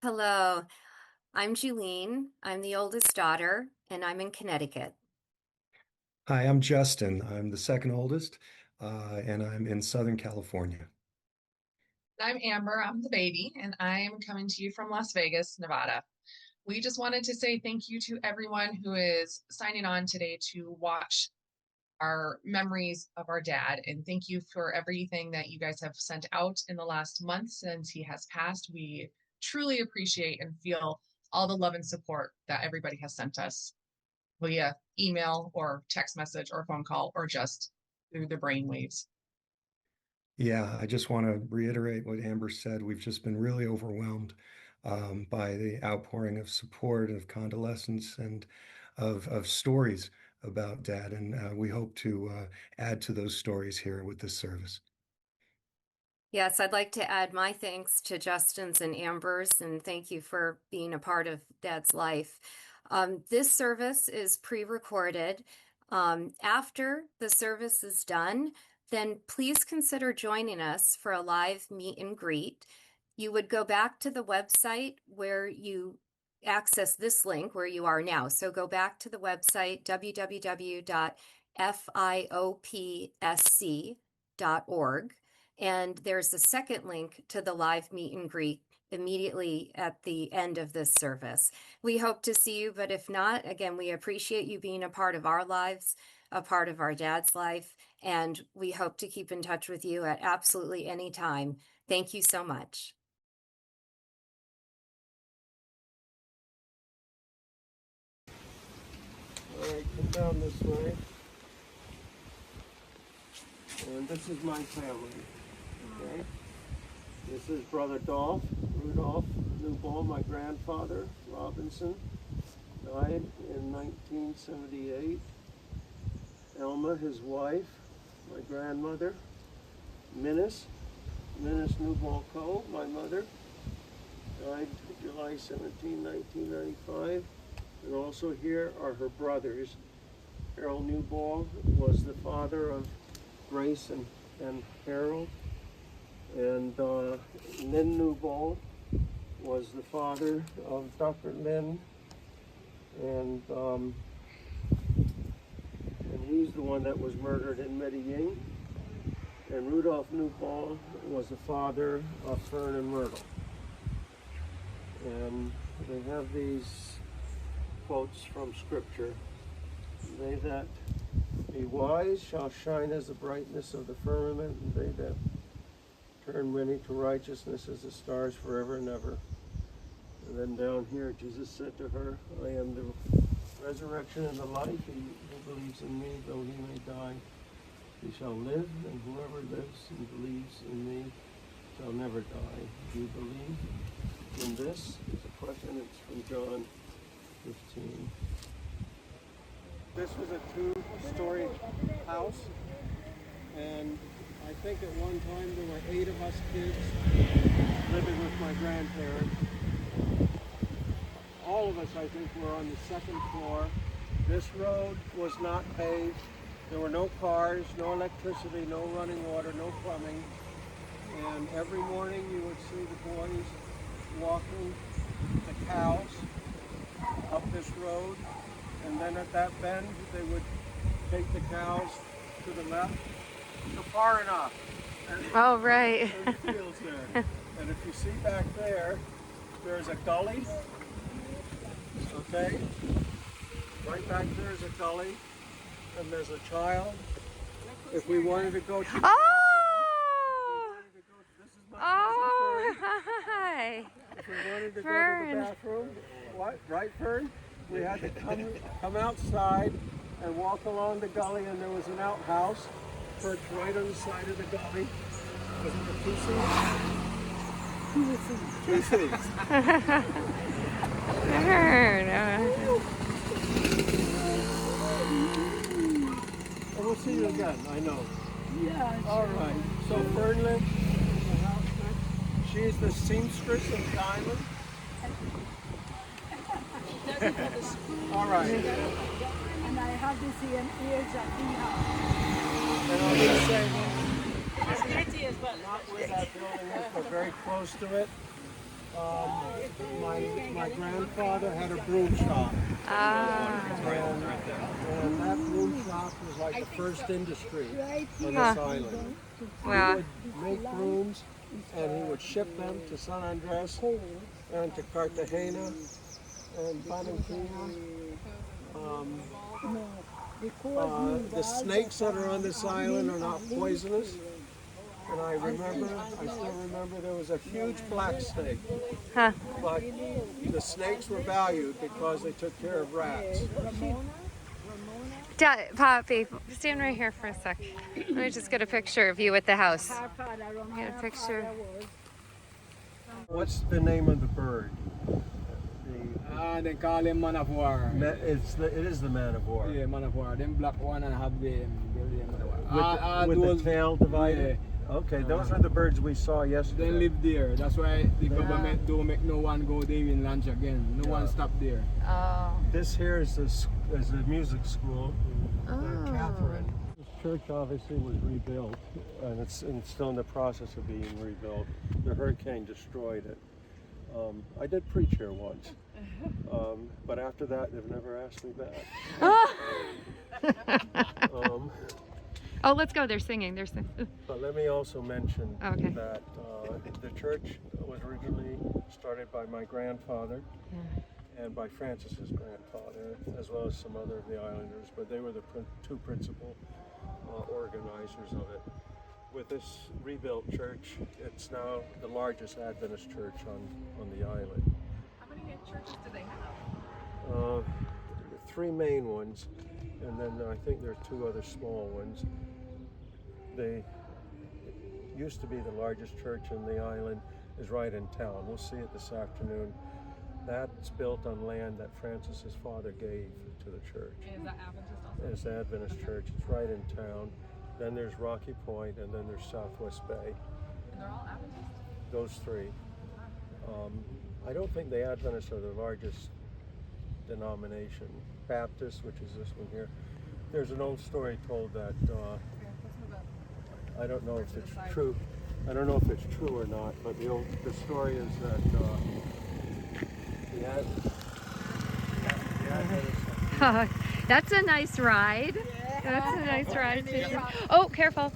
Hello, I'm Julienne. I'm the oldest daughter, and I'm in Connecticut. Hi, I'm Justin. I'm the second oldest, and I'm in Southern California. I'm Amber. I'm the baby, and I'm coming to you from Las Vegas, Nevada. We just wanted to say thank you to everyone who is signing on today to watch our memories of our dad. And thank you for everything that you guys have sent out in the last month since he has passed. We truly appreciate and feel all the love and support that everybody has sent us via email or text message or phone call or just through the brainwaves. Yeah, I just want to reiterate what Amber said. We've just been really overwhelmed by the outpouring of support, of condolences, and of stories about Dad. And we hope to add to those stories here with this service. Yes, I'd like to add my thanks to Justin's and Amber's, and thank you for being a part of Dad's life. This service is pre-recorded. After the service is done, then please consider joining us for a live meet and greet. You would go back to the website where you access this link where you are now. So go back to the website www.fiopsc.org. And there's a second link to the live meet and greet immediately at the end of this service. We hope to see you, but if not, again, we appreciate you being a part of our lives, a part of our dad's life, and we hope to keep in touch with you at absolutely any time. Thank you so much. All right, come down this way. And this is my family. Okay. This is Brother Rudolph Newball, my grandfather, Robinson, died in 1978. Elma, his wife, my grandmother. Minnis Newball Coe, my mother, died July 17, 1995. And also here are her brothers. Harold Newball was the father of Grace and Harold. And Lynn Newball was the father of Dr. Lynn. And he's the one that was murdered in Medellin. And Rudolph Newball was the father of Fern and Myrtle. And they have these quotes from Scripture. They that be wise shall shine as the brightness of the firmament, and they that turn many to righteousness as the stars forever and ever. And then down here, Jesus said to her, I am the resurrection and the life. He who believes in me, though he may die, he shall live, and whoever lives and believes in me shall never die. Do you believe in this? It's a question. It's from John 15. This was a two-story house, and I think at one time there were 8 of us kids living with my grandparents. All of us, I think, were on the second floor. This road was not paved. There were no cars, no electricity, no running water, no plumbing. And every morning you would see the boys walking the cows up this road. And then at that bend, they would take the cows to the left, so far enough. Oh, right. There's fields there. And if you see back there, there's a gully. Okay? Right back there is a gully, and there's a child. If we wanted to go to the bathroom, this is my cousin Fern. Hi. If we wanted to Fern. go to the bathroom, what? Right, Fern? We had to come outside and walk along the gully, and there was an outhouse perched right on the side of the gully. Was it the two seats? Two seats. And we'll see you again, I know. Yeah. All right. So Fern lives in the house next. She's the seamstress of Diamond. All right. And I have to see an ears at the house. And I'll just say, not where that building is, but very close to it. My grandfather had a broom shop. And that broom shop was like the first industry on this island. Wow. He would make brooms and he would ship them to San Andres and to Cartagena and Barranquilla. The snakes that are on this island are not poisonous. And I still remember there was a huge black snake. Huh. But the snakes were valued because they took care of rats. Poppy, stand right here for a sec. Let me just get a picture of you at the house. Get a picture. What's the name of the bird? They call him man of war. It is the man of war. Yeah, man of war. Them black one and have the man of war. With the tail divided? Yeah. Okay, those are the birds we saw yesterday. They live there. That's why the government don't make no one go there in lunch again. No one stop there. Oh. This here is the music school. Catherine. This church obviously was rebuilt, and it's still in the process of being rebuilt. The hurricane destroyed it. I did preach here once, but after that, they've never asked me back. Oh, let's go. They're singing. They're singing. But let me also mention Okay. that the church was originally started by my grandfather and by Francis's grandfather, as well as some other of the islanders, but they were the two principal organizers of it. With this rebuilt church, it's now the largest Adventist church on the island. How many churches do they have? Three main ones, and then I think there are two other small ones. They used to be the largest church in the island, is right in town. We'll see it this afternoon. That's built on land that Francis's father gave to the church. Is that Adventist also? It's the Adventist church. It's right in town. Then there's Rocky Point, and then there's Southwest Bay. And they're all Adventist? Those three. I don't think the Adventists are the largest denomination. Baptist, which is this one here. There's an old story told that I don't know if it's true. I don't know if it's true or not, but the story is that the Adventists. That's a nice ride. That's a nice ride. Oh, careful.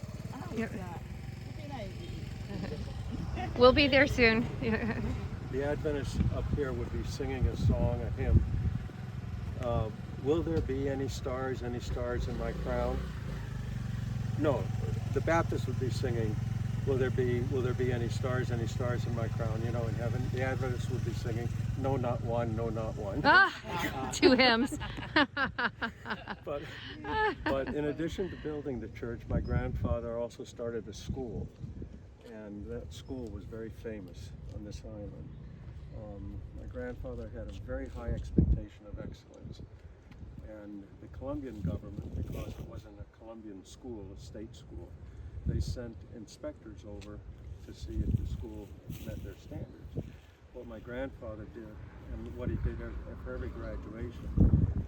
We'll be there soon. The Adventists up here would be singing a song, a hymn. Will there be any stars in my crown? No, the Baptists would be singing, will there be any stars in my crown, you know, in heaven. The Adventists would be singing, no, not one, no, not one. Two hymns. But in addition to building the church, my grandfather also started a school, and that school was very famous on this island. My grandfather had a very high expectation of excellence, and the Colombian government, because it wasn't a Colombian school, a state school, they sent inspectors over to see if the school met their standards. What my grandfather did, and what he did for every graduation,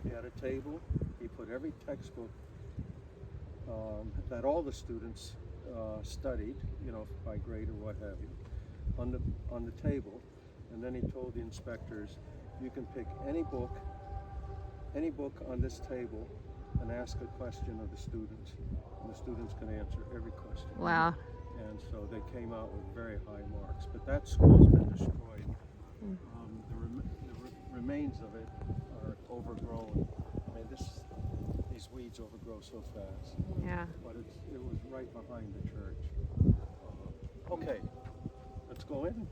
he had a table, he put every textbook that all the students studied, you know, by grade or what have you, on the table, and then he told the inspectors, you can pick any book on this table and ask a question of the students, and the students can answer every question. Wow. And so they came out with very high marks, but that school's been destroyed. The remains of it are overgrown. I mean, these weeds overgrow so fast. Yeah. But it was right behind the church. Okay, let's go in.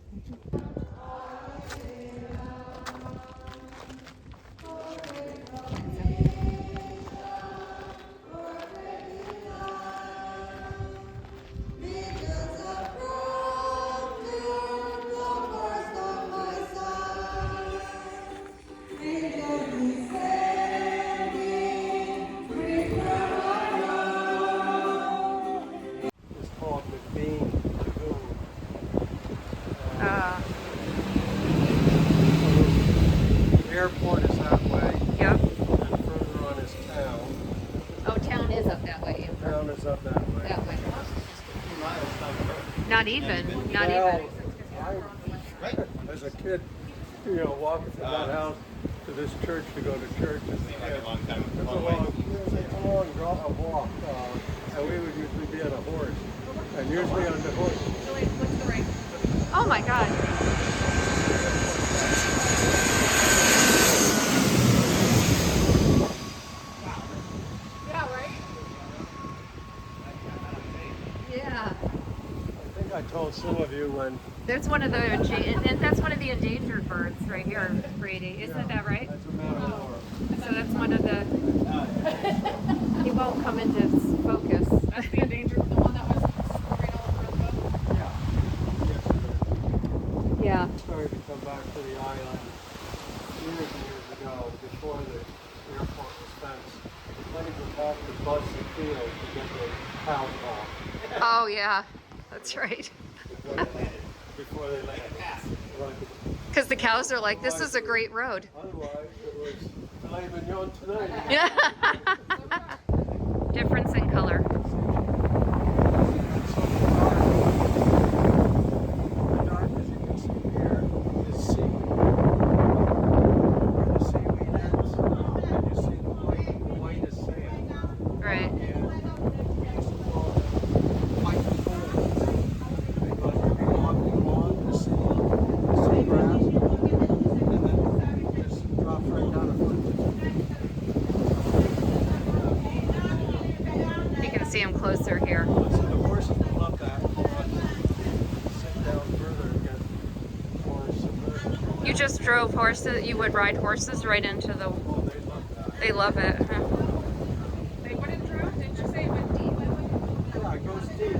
Airport is that way. Yep. And further on is town. Oh, town is up that way. Town is up that way. That way. Not even. Not Well, even. as a kid, you know, walking from that house to this church to go to church. It's a long walk, and we would usually be on a horse, and usually on the horse. What's the right? Oh my God. Yeah, right? Yeah. I think I told some of you when. That's one of the endangered birds right here, Brady. Isn't that right? That's a metaphor. So that's one of the. He won't come into focus. That's the endangered, the one that was right all over the boat. Yeah. Yeah. Started to come back to the island years and years ago, before the airport was fenced. The planes would have to bust the field to get the cows off Oh yeah, that's right. before they landed. Right. Because the cows are like, this is a great road. Otherwise, it was filet mignon tonight. Yeah. Difference in color. The dark, as you can see here, is sea. Where the seaweed ends, and you see the white as sand. Right. And it's called white fold. They go walking along the sea grass, and then just drop right down a foot. You can see him closer here. So the horses will love that. Sit down further and get more submerged. You just drove horses. You would ride horses right into the. Oh, they love that. They love it. Huh? They wouldn't drown? Did you say it went deep? Yeah, it goes deep.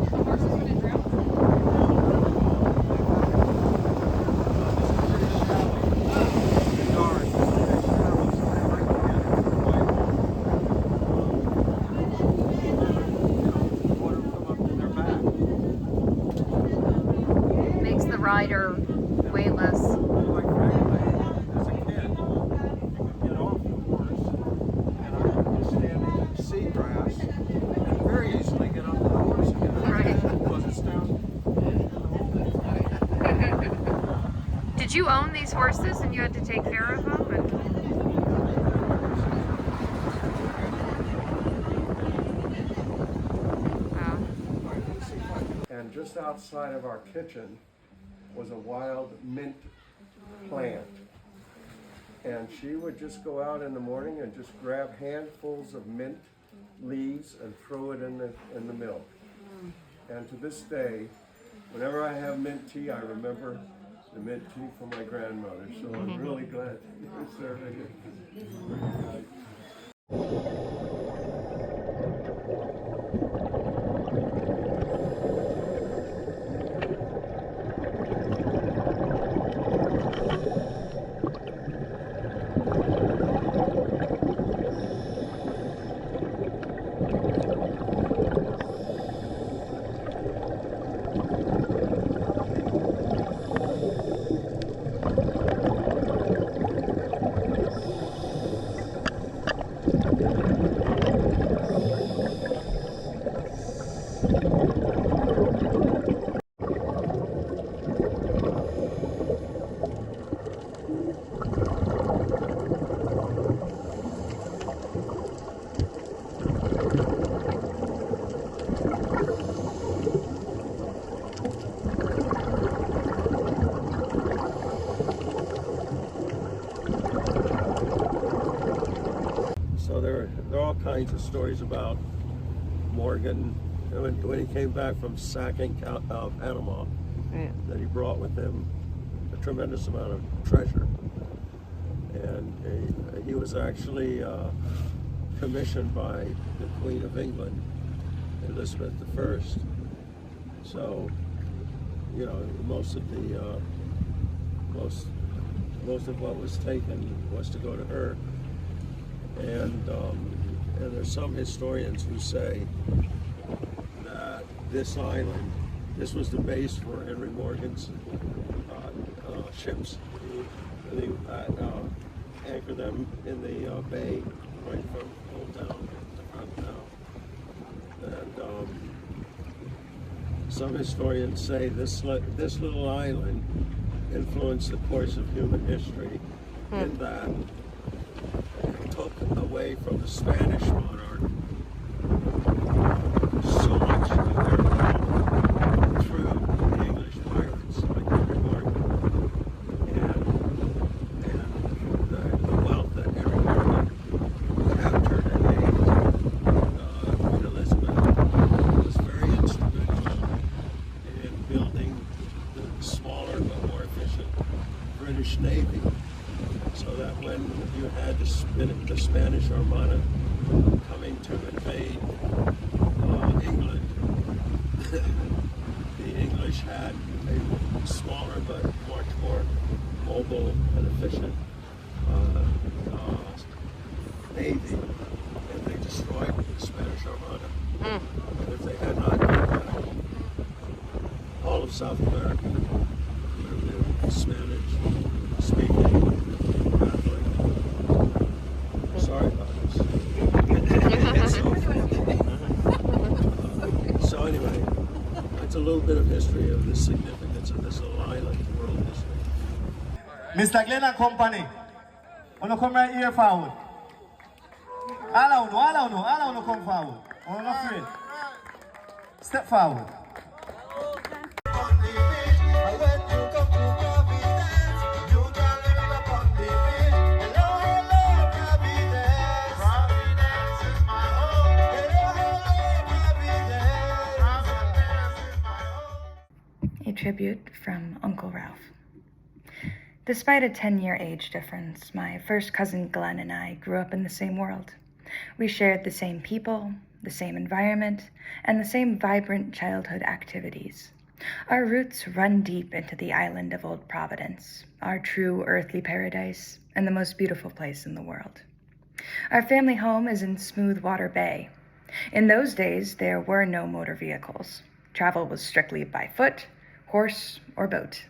The horses wouldn't drown? Makes the rider weightless. Did you own these horses and you had to take care of them? And just outside of our kitchen was a wild mint plant. And she would just go out in the morning and just grab handfuls of mint leaves and throw it in the milk. And to this day, whenever I have mint tea, I remember the mint tea from my grandmother. So I'm really glad you're serving it. So there are all kinds of stories about Morgan when he came back from sacking Panama, that he brought with him a tremendous amount of treasure. And he was actually commissioned by the Queen of England, Elizabeth I. So, you know, most of what was taken was to go to her. And there's some historians who say that this island, this was the base for Henry Morgan's ships. They anchored them in the bay right from Old Town to Front Town. And some historians say this little island influenced the course of human history in that it took away from the Spanish monarch so much of their wealth through the English pirates like Henry Morgan, and the wealth that Henry Morgan captured and made. Queen Elizabeth was very instrumental in building the smaller but more efficient British Navy, so that when you had the Spanish Armada coming to invade England, the English had a smaller but much more mobile and efficient navy, and they destroyed the Spanish Armada. And if they had not done that, all of South America would have been Spanish-speaking Catholic. Sorry about this. So anyway, that's a little bit of history of the significance of this little island in world history. Mr. Glenn and Company, wanna come right here forward? All come forward. I'm not afraid. Step forward. A tribute from Uncle Ralph. Despite a 10-year age difference, my first cousin Glenn and I grew up in the same world. We shared the same people, the same environment, and the same vibrant childhood activities. Our roots run deep into the island of Old Providence, our true earthly paradise and the most beautiful place in the world. Our family home is in Smoothwater Bay. In those days, there were no motor vehicles. Travel was strictly by foot, horse, or boat.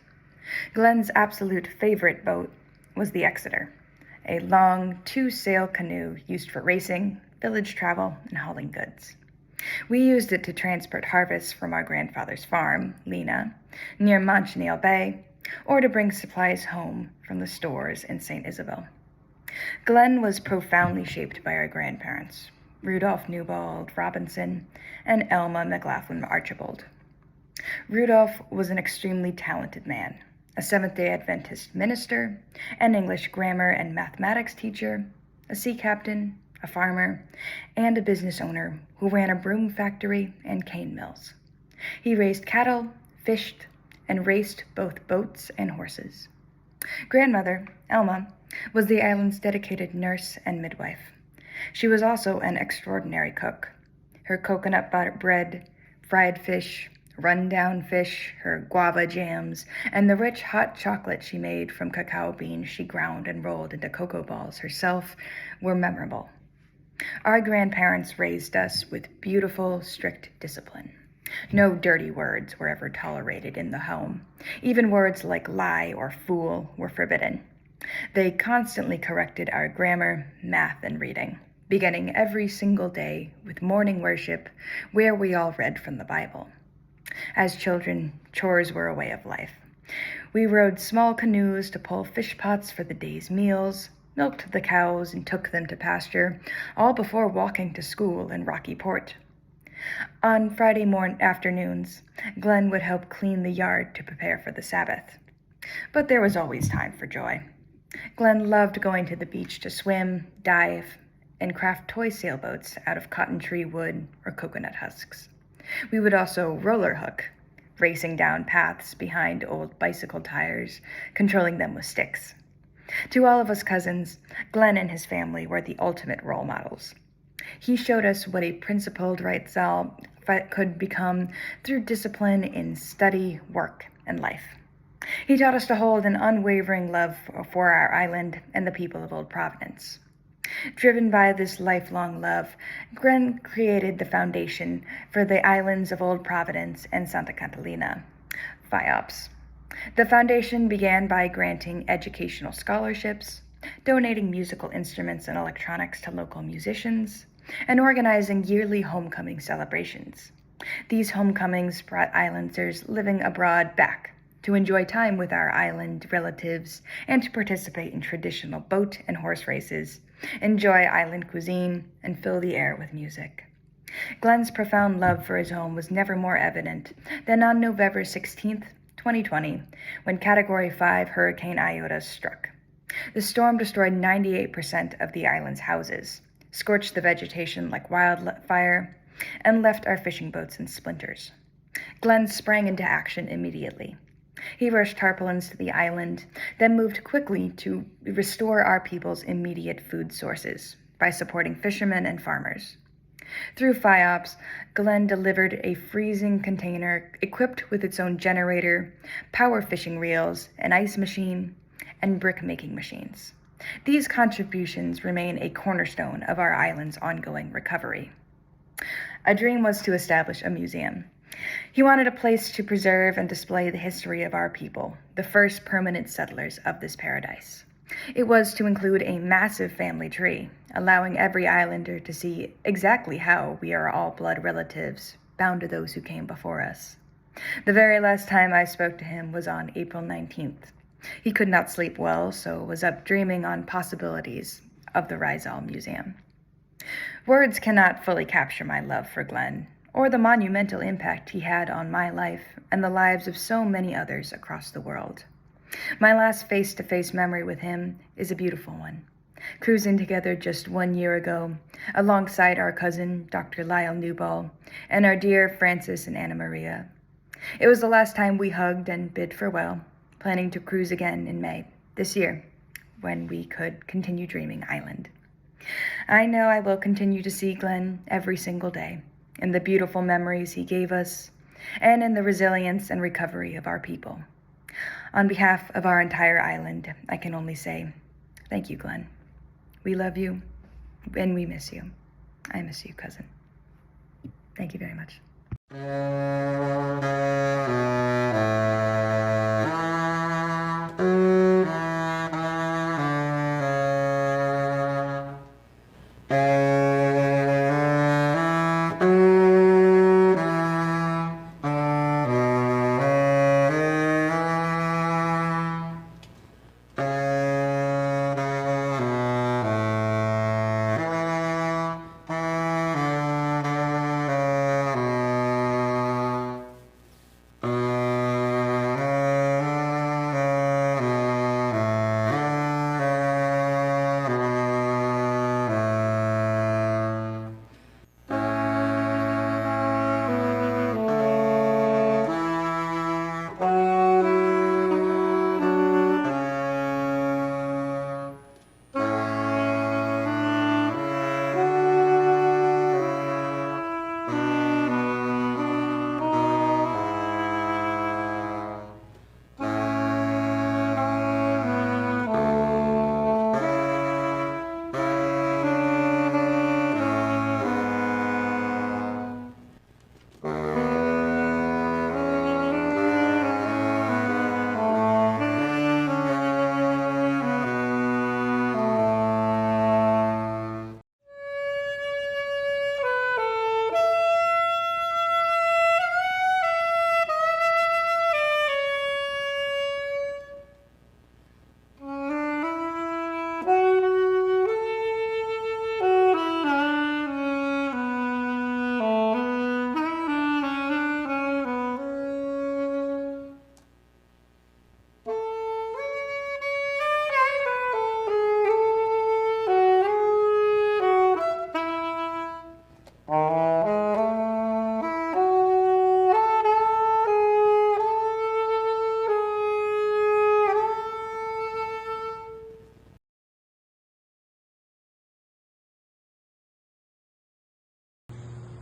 Glenn's absolute favorite boat was the Exeter, a long two-sail canoe used for racing, village travel, and hauling goods. We used it to transport harvests from our grandfather's farm, Lena, near Monchenil Bay, or to bring supplies home from the stores in St. Isabel. Glenn was profoundly shaped by our grandparents, Rudolph Newball Robinson and Elma McLaughlin Archibald. Rudolph was an extremely talented man, a Seventh-day Adventist minister, an English grammar and mathematics teacher, a sea captain, a farmer, and a business owner who ran a broom factory and cane mills. He raised cattle, fished, and raced both boats and horses. Grandmother, Elma, was the island's dedicated nurse and midwife. She was also an extraordinary cook. Her coconut butter bread, fried fish, rundown fish, her guava jams, and the rich hot chocolate she made from cacao beans she ground and rolled into cocoa balls herself were memorable. Our grandparents raised us with beautiful, strict discipline. No dirty words were ever tolerated in the home. Even words like lie or fool were forbidden. They constantly corrected our grammar, math, and reading, beginning every single day with morning worship, where we all read from the Bible. As children, chores were a way of life. We rowed small canoes to pull fish pots for the day's meals, milked the cows and took them to pasture, all before walking to school in Rocky Port. On Friday afternoons, Glenn would help clean the yard to prepare for the Sabbath. But there was always time for joy. Glenn loved going to the beach to swim, dive, and craft toy sailboats out of cotton tree wood or coconut husks. We would also roller hook, racing down paths behind old bicycle tires, controlling them with sticks. To all of us cousins, Glenn and his family were the ultimate role models. He showed us what a principled right Zal could become through discipline in study, work, and life. He taught us to hold an unwavering love for our island and the people of Old Providence. Driven by this lifelong love, Glenn created the foundation for the islands of Old Providence and Santa Catalina, FIOPS. The foundation began by granting educational scholarships, donating musical instruments and electronics to local musicians, and organizing yearly homecoming celebrations. These homecomings brought islanders living abroad back to enjoy time with our island relatives and to participate in traditional boat and horse races, enjoy island cuisine, and fill the air with music. Glenn's profound love for his home was never more evident than on November 16th, 2020, when Category 5 Hurricane Iota struck. The storm destroyed 98% of the island's houses, scorched the vegetation like wildfire, and left our fishing boats in splinters. Glenn sprang into action immediately. He rushed tarpaulins to the island, then moved quickly to restore our people's immediate food sources by supporting fishermen and farmers. Through FIOPS, Glenn delivered a freezing container equipped with its own generator, power fishing reels, an ice machine, and brick-making machines. These contributions remain a cornerstone of our island's ongoing recovery. A dream was to establish a museum. He wanted a place to preserve and display the history of our people, the first permanent settlers of this paradise. It was to include a massive family tree, allowing every islander to see exactly how we are all blood relatives, bound to those who came before us. The very last time I spoke to him was on April 19th. He could not sleep well, so was up dreaming on possibilities of the Rizal Museum. Words cannot fully capture my love for Glenn, or the monumental impact he had on my life and the lives of so many others across the world. My last face-to-face memory with him is a beautiful one. Cruising together just 1 year ago, alongside our cousin, Dr. Lyle Newball, and our dear Francis and Anna Maria. It was the last time we hugged and bid farewell, planning to cruise again in May this year, when we could continue dreaming island. I know I will continue to see Glenn every single day, in the beautiful memories he gave us, and in the resilience and recovery of our people. On behalf of our entire island, I can only say, thank you, Glenn. We love you, and we miss you. I miss you, cousin. Thank you very much.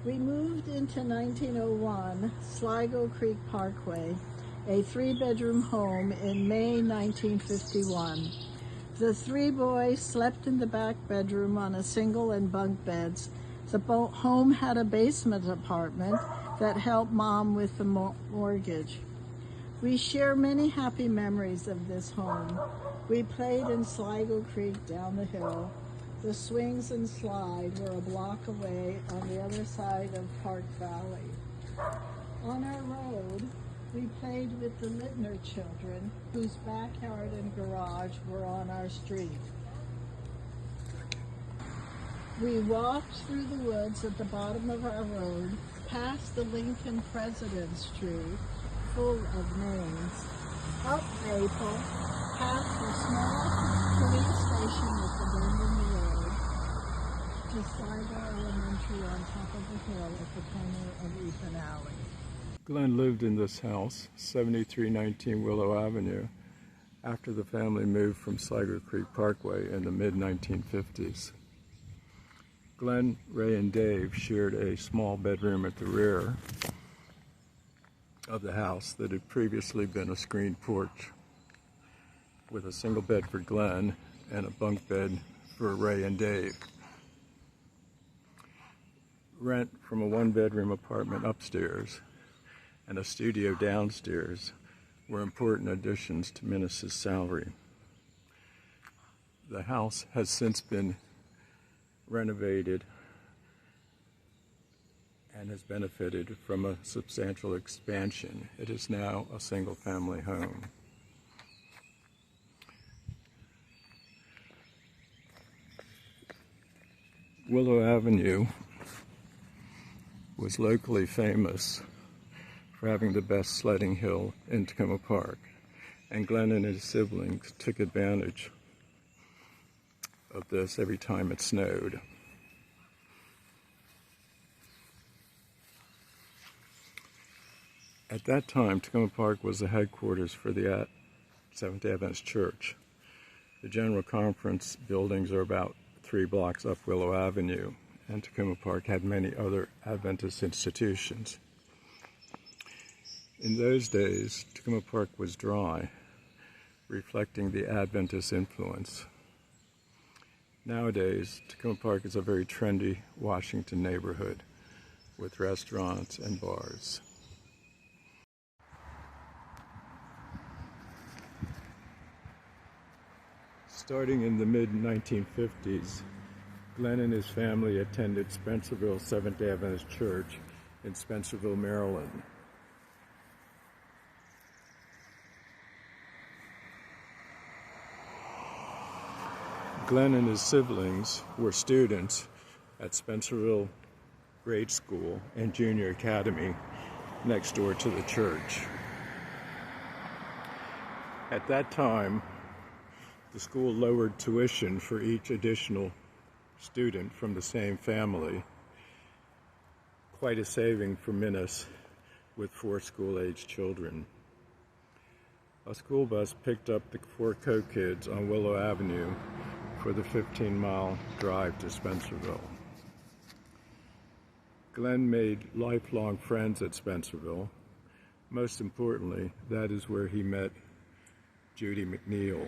We moved into 1901 Sligo Creek Parkway, a 3-bedroom home in May 1951. The 3 boys slept in the back bedroom on a single and bunk beds. The home had a basement apartment that helped Mom with the mortgage. We share many happy memories of this home. We played in Sligo Creek down the hill. The swings and slide were a block away on the other side of Park Valley. On our road, we played with the Littner children, whose backyard and garage were on our street. We walked through the woods at the bottom of our road, past the Lincoln President's tree, full of names, up Maple, past the small police station at the bend in the road, to Sligo Elementary on top of the hill at the corner of Ethan Alley. Glenn lived in this house, 7319 Willow Avenue, after the family moved from Sligo Creek Parkway in the mid-1950s. Glenn, Ray, and Dave shared a small bedroom at the rear of the house that had previously been a screened porch, with a single bed for Glenn and a bunk bed for Ray and Dave. Rent from a one-bedroom apartment upstairs and a studio downstairs were important additions to Minnis's salary. The house has since been renovated and has benefited from a substantial expansion. It is now a single-family home. Willow Avenue was locally famous for having the best sledding hill in Takoma Park, and Glenn and his siblings took advantage of this every time it snowed. At that time, Takoma Park was the headquarters for the Seventh-day Adventist Church. The General Conference buildings are about 3 blocks up Willow Avenue, and Takoma Park had many other Adventist institutions. In those days, Takoma Park was dry, reflecting the Adventist influence. Nowadays, Takoma Park is a very trendy Washington neighborhood with restaurants and bars. Starting in the mid-1950s, Glenn and his family attended Spencerville Seventh-day Adventist Church in Spencerville, Maryland. Glenn and his siblings were students at Spencerville Grade School and Junior Academy next door to the church. At that time, the school lowered tuition for each additional student from the same family, quite a saving for Minnis with 4 school-age children. A school bus picked up the 4 Coe kids on Willow Avenue for the 15-mile drive to Spencerville. Glenn made lifelong friends at Spencerville. Most importantly, that is where he met Judy McNeil.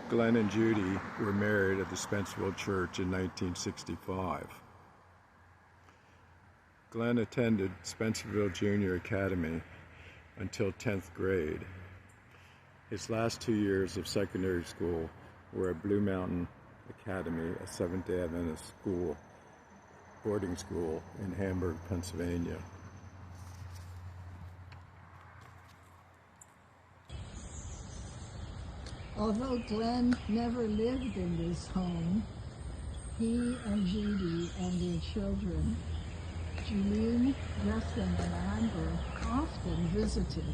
Glenn and Judy were married at the Spencerville Church in 1965. Glenn attended Spencerville Junior Academy until 10th grade. His last 2 years of secondary school were at Blue Mountain Academy, a Seventh-day Adventist school, boarding school in Hamburg, Pennsylvania. Although Glenn never lived in this home, he and Judy and their children, Julienne, Justin, and Amber, often visited,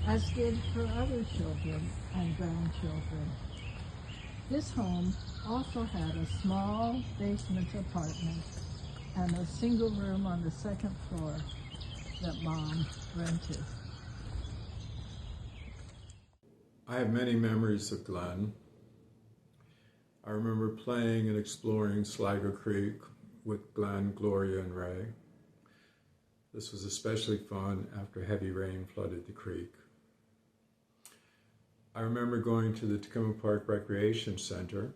as did her other children and grandchildren. This home also had a small basement apartment and a single room on the 2nd floor that Mom rented. I have many memories of Glenn. I remember playing and exploring Sligo Creek with Glenn, Gloria, and Ray. This was especially fun after heavy rain flooded the creek. I remember going to the Takoma Park Recreation Center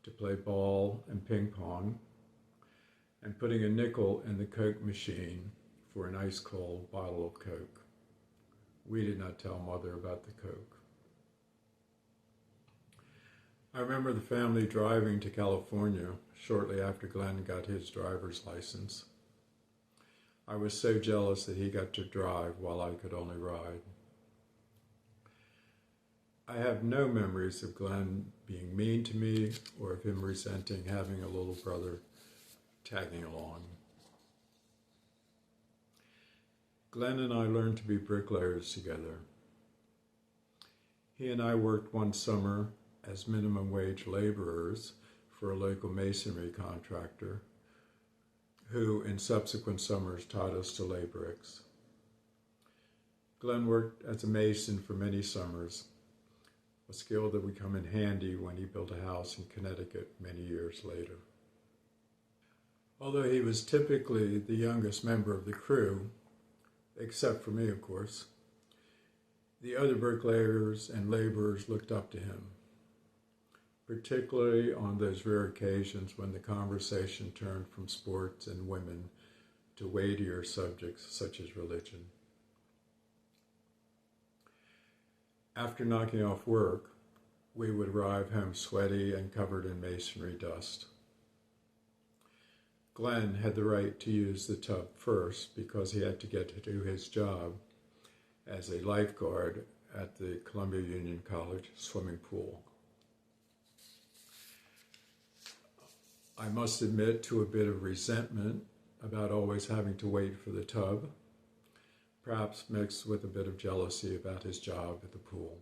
to play ball and ping pong and putting a nickel in the Coke machine for an ice cold bottle of Coke. We did not tell Mother about the Coke. I remember the family driving to California shortly after Glenn got his driver's license. I was so jealous that he got to drive while I could only ride. I have no memories of Glenn being mean to me or of him resenting having a little brother tagging along. Glenn and I learned to be bricklayers together. He and I worked one summer as minimum wage laborers for a local masonry contractor who in subsequent summers taught us to lay bricks. Glenn worked as a mason for many summers, a skill that would come in handy when he built a house in Connecticut many years later. Although he was typically the youngest member of the crew, except for me, of course, the other bricklayers and laborers looked up to him, particularly on those rare occasions when the conversation turned from sports and women to weightier subjects such as religion. After knocking off work, we would arrive home sweaty and covered in masonry dust. Glenn had the right to use the tub first because he had to get to do his job as a lifeguard at the Columbia Union College swimming pool. I must admit to a bit of resentment about always having to wait for the tub, perhaps mixed with a bit of jealousy about his job at the pool.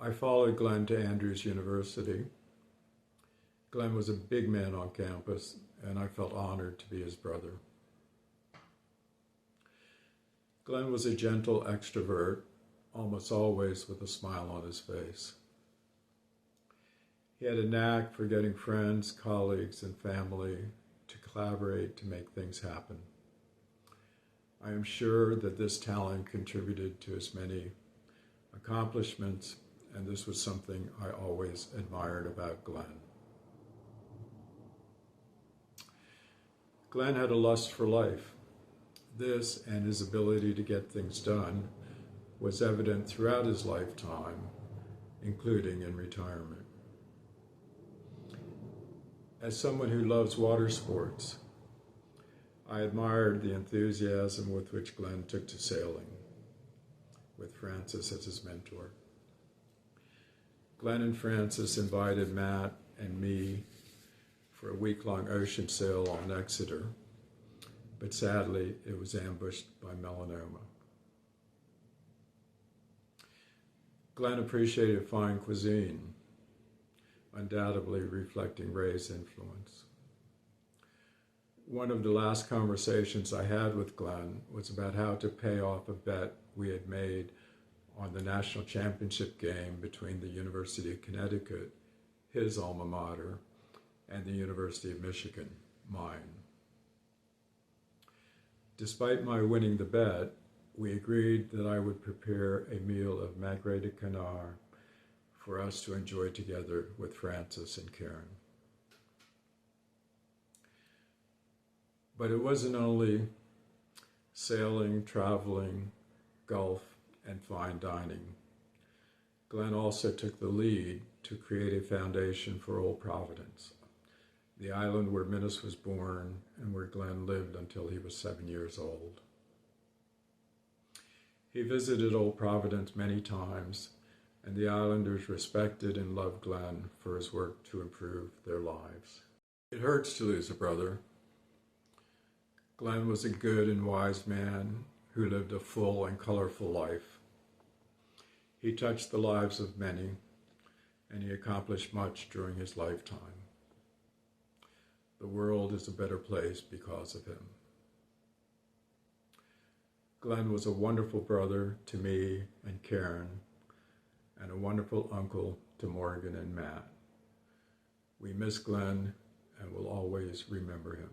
I followed Glenn to Andrews University. Glenn was a big man on campus, and I felt honored to be his brother. Glenn was a gentle extrovert, almost always with a smile on his face. He had a knack for getting friends, colleagues, and family to collaborate to make things happen. I am sure that this talent contributed to his many accomplishments, and this was something I always admired about Glenn. Glenn had a lust for life. This and his ability to get things done was evident throughout his lifetime, including in retirement. As someone who loves water sports, I admired the enthusiasm with which Glenn took to sailing, with Francis as his mentor. Glenn and Francis invited Matt and me for a week-long ocean sail on Exeter, but sadly, it was ambushed by melanoma. Glenn appreciated fine cuisine, undoubtedly reflecting Ray's influence. One of the last conversations I had with Glenn was about how to pay off a bet we had made on the national championship game between the University of Connecticut, his alma mater, and the University of Michigan, mine. Despite my winning the bet, we agreed that I would prepare a meal of magret de canard for us to enjoy together with Francis and Karen. But it wasn't only sailing, traveling, golf, and fine dining. Glenn also took the lead to create a foundation for Old Providence, the island where Minnis was born and where Glenn lived until he was 7 years old. He visited Old Providence many times, and the islanders respected and loved Glenn for his work to improve their lives. It hurts to lose a brother. Glenn was a good and wise man who lived a full and colorful life. He touched the lives of many, and he accomplished much during his lifetime. The world is a better place because of him. Glenn was a wonderful brother to me and Karen, and a wonderful uncle to Morgan and Matt. We miss Glenn and will always remember him.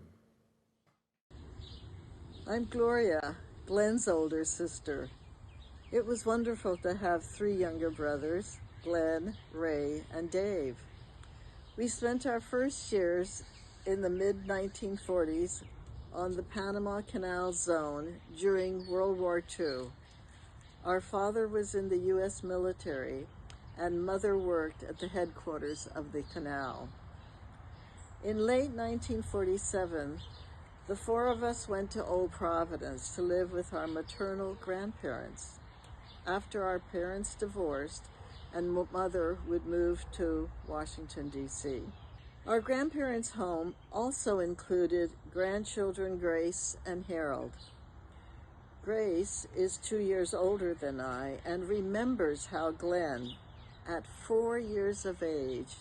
I'm Gloria, Glenn's older sister. It was wonderful to have 3 younger brothers, Glenn, Ray, and Dave. We spent our first years in the mid-1940s on the Panama Canal Zone during World War II. Our father was in the U.S. military, and Mother worked at the headquarters of the canal. In late 1947, The four of us went to Old Providence to live with our maternal grandparents. After our parents divorced and mother would move to Washington, D.C. Our grandparents' home also included grandchildren Grace and Harold. Grace is 2 years older than I and remembers how Glenn, at 4 years of age,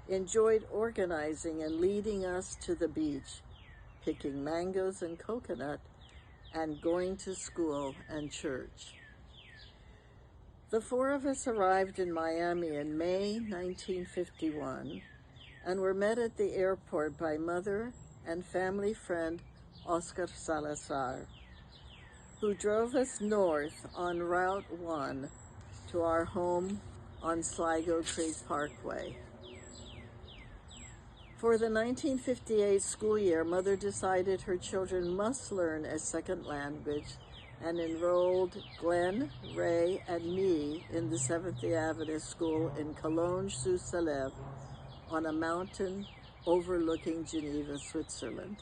enjoyed organizing and leading us to the beach, picking mangoes and coconut, and going to school and church. The four of us arrived in Miami in May 1951 and were met at the airport by mother and family friend Oscar Salazar, who drove us north on Route 1 to our home on Sligo Creek Parkway. For the 1958 school year, Mother decided her children must learn a second language and enrolled Glenn, Ray, and me in the 7th Avenue School in Cologne-sur-Salève on a mountain overlooking Geneva, Switzerland.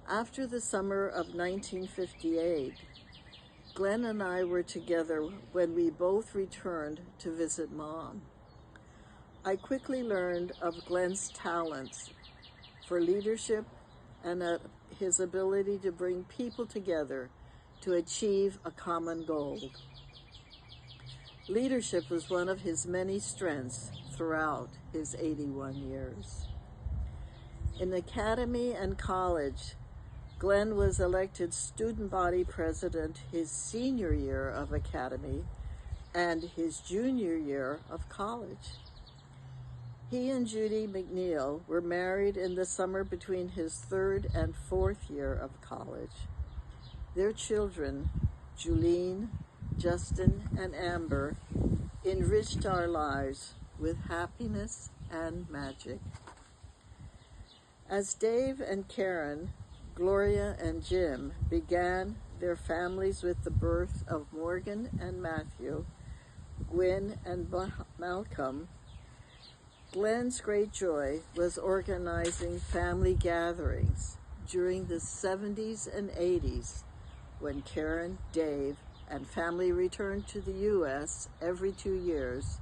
After the summer of 1958, Glenn and I were together when we both returned to visit Mom. I quickly learned of Glenn's talents for leadership and his ability to bring people together to achieve a common goal. Leadership was one of his many strengths throughout his 81 years. In academy and college, Glenn was elected student body president his senior year of academy and his junior year of college. He and Judy McNeil were married in the summer between his third and fourth year of college. Their children, Julienne, Justin, and Amber, enriched our lives with happiness and magic. As Dave and Karen, Gloria and Jim began their families with the birth of Morgan and Matthew, Gwyn and Malcolm, Glenn's great joy was organizing family gatherings during the 70s and 80s when Karen, Dave, and family returned to the U.S. every 2 years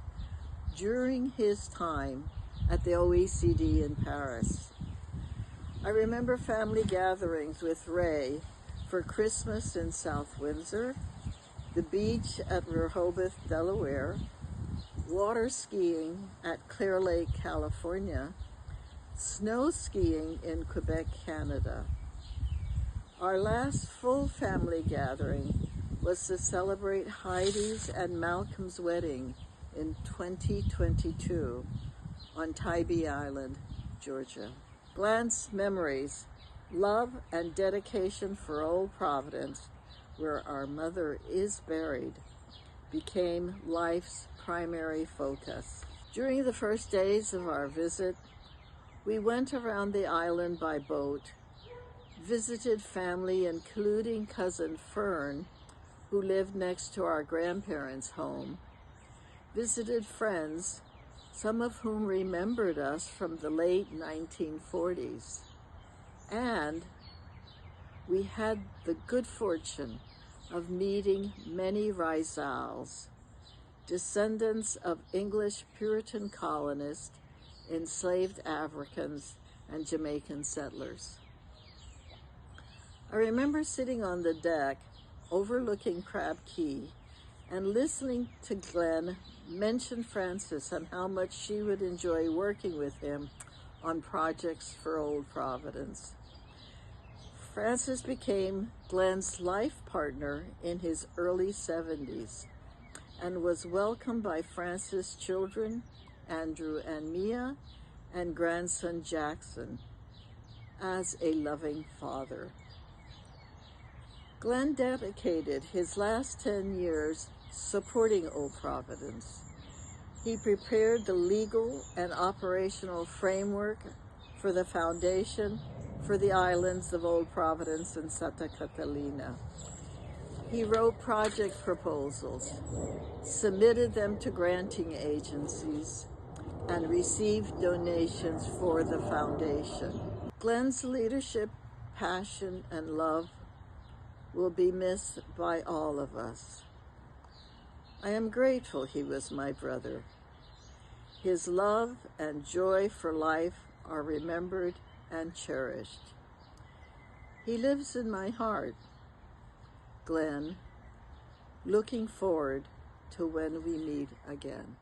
during his time at the OECD in Paris. I remember family gatherings with Ray for Christmas in South Windsor, the beach at Rehoboth, Delaware, water skiing at Clear Lake, California, snow skiing in Quebec, Canada. Our last full family gathering was to celebrate Heidi's and Malcolm's wedding in 2022 on Tybee Island, Georgia. Glenn's memories, love, and dedication for Old Providence, where our mother is buried, became life's primary focus. During the first days of our visit, we went around the island by boat, visited family including cousin Fern, who lived next to our grandparents' home, visited friends, some of whom remembered us from the late 1940s, and we had the good fortune of meeting many Rizals, descendants of English Puritan colonists, enslaved Africans, and Jamaican settlers. I remember sitting on the deck overlooking Crab Key and listening to Glenn mention Frances and how much she would enjoy working with him on projects for Old Providence. Frances became Glenn's life partner in his early 70s and was welcomed by Frances' children, Andrew and Mia, and grandson Jackson, as a loving father. Glenn dedicated his last 10 years supporting Old Providence. He prepared the legal and operational framework for the foundation for the islands of Old Providence and Santa Catalina. He wrote project proposals, submitted them to granting agencies, and received donations for the foundation. Glenn's leadership, passion, and love will be missed by all of us. I am grateful he was my brother. His love and joy for life are remembered and cherished. He lives in my heart. Glenn, looking forward to when we meet again.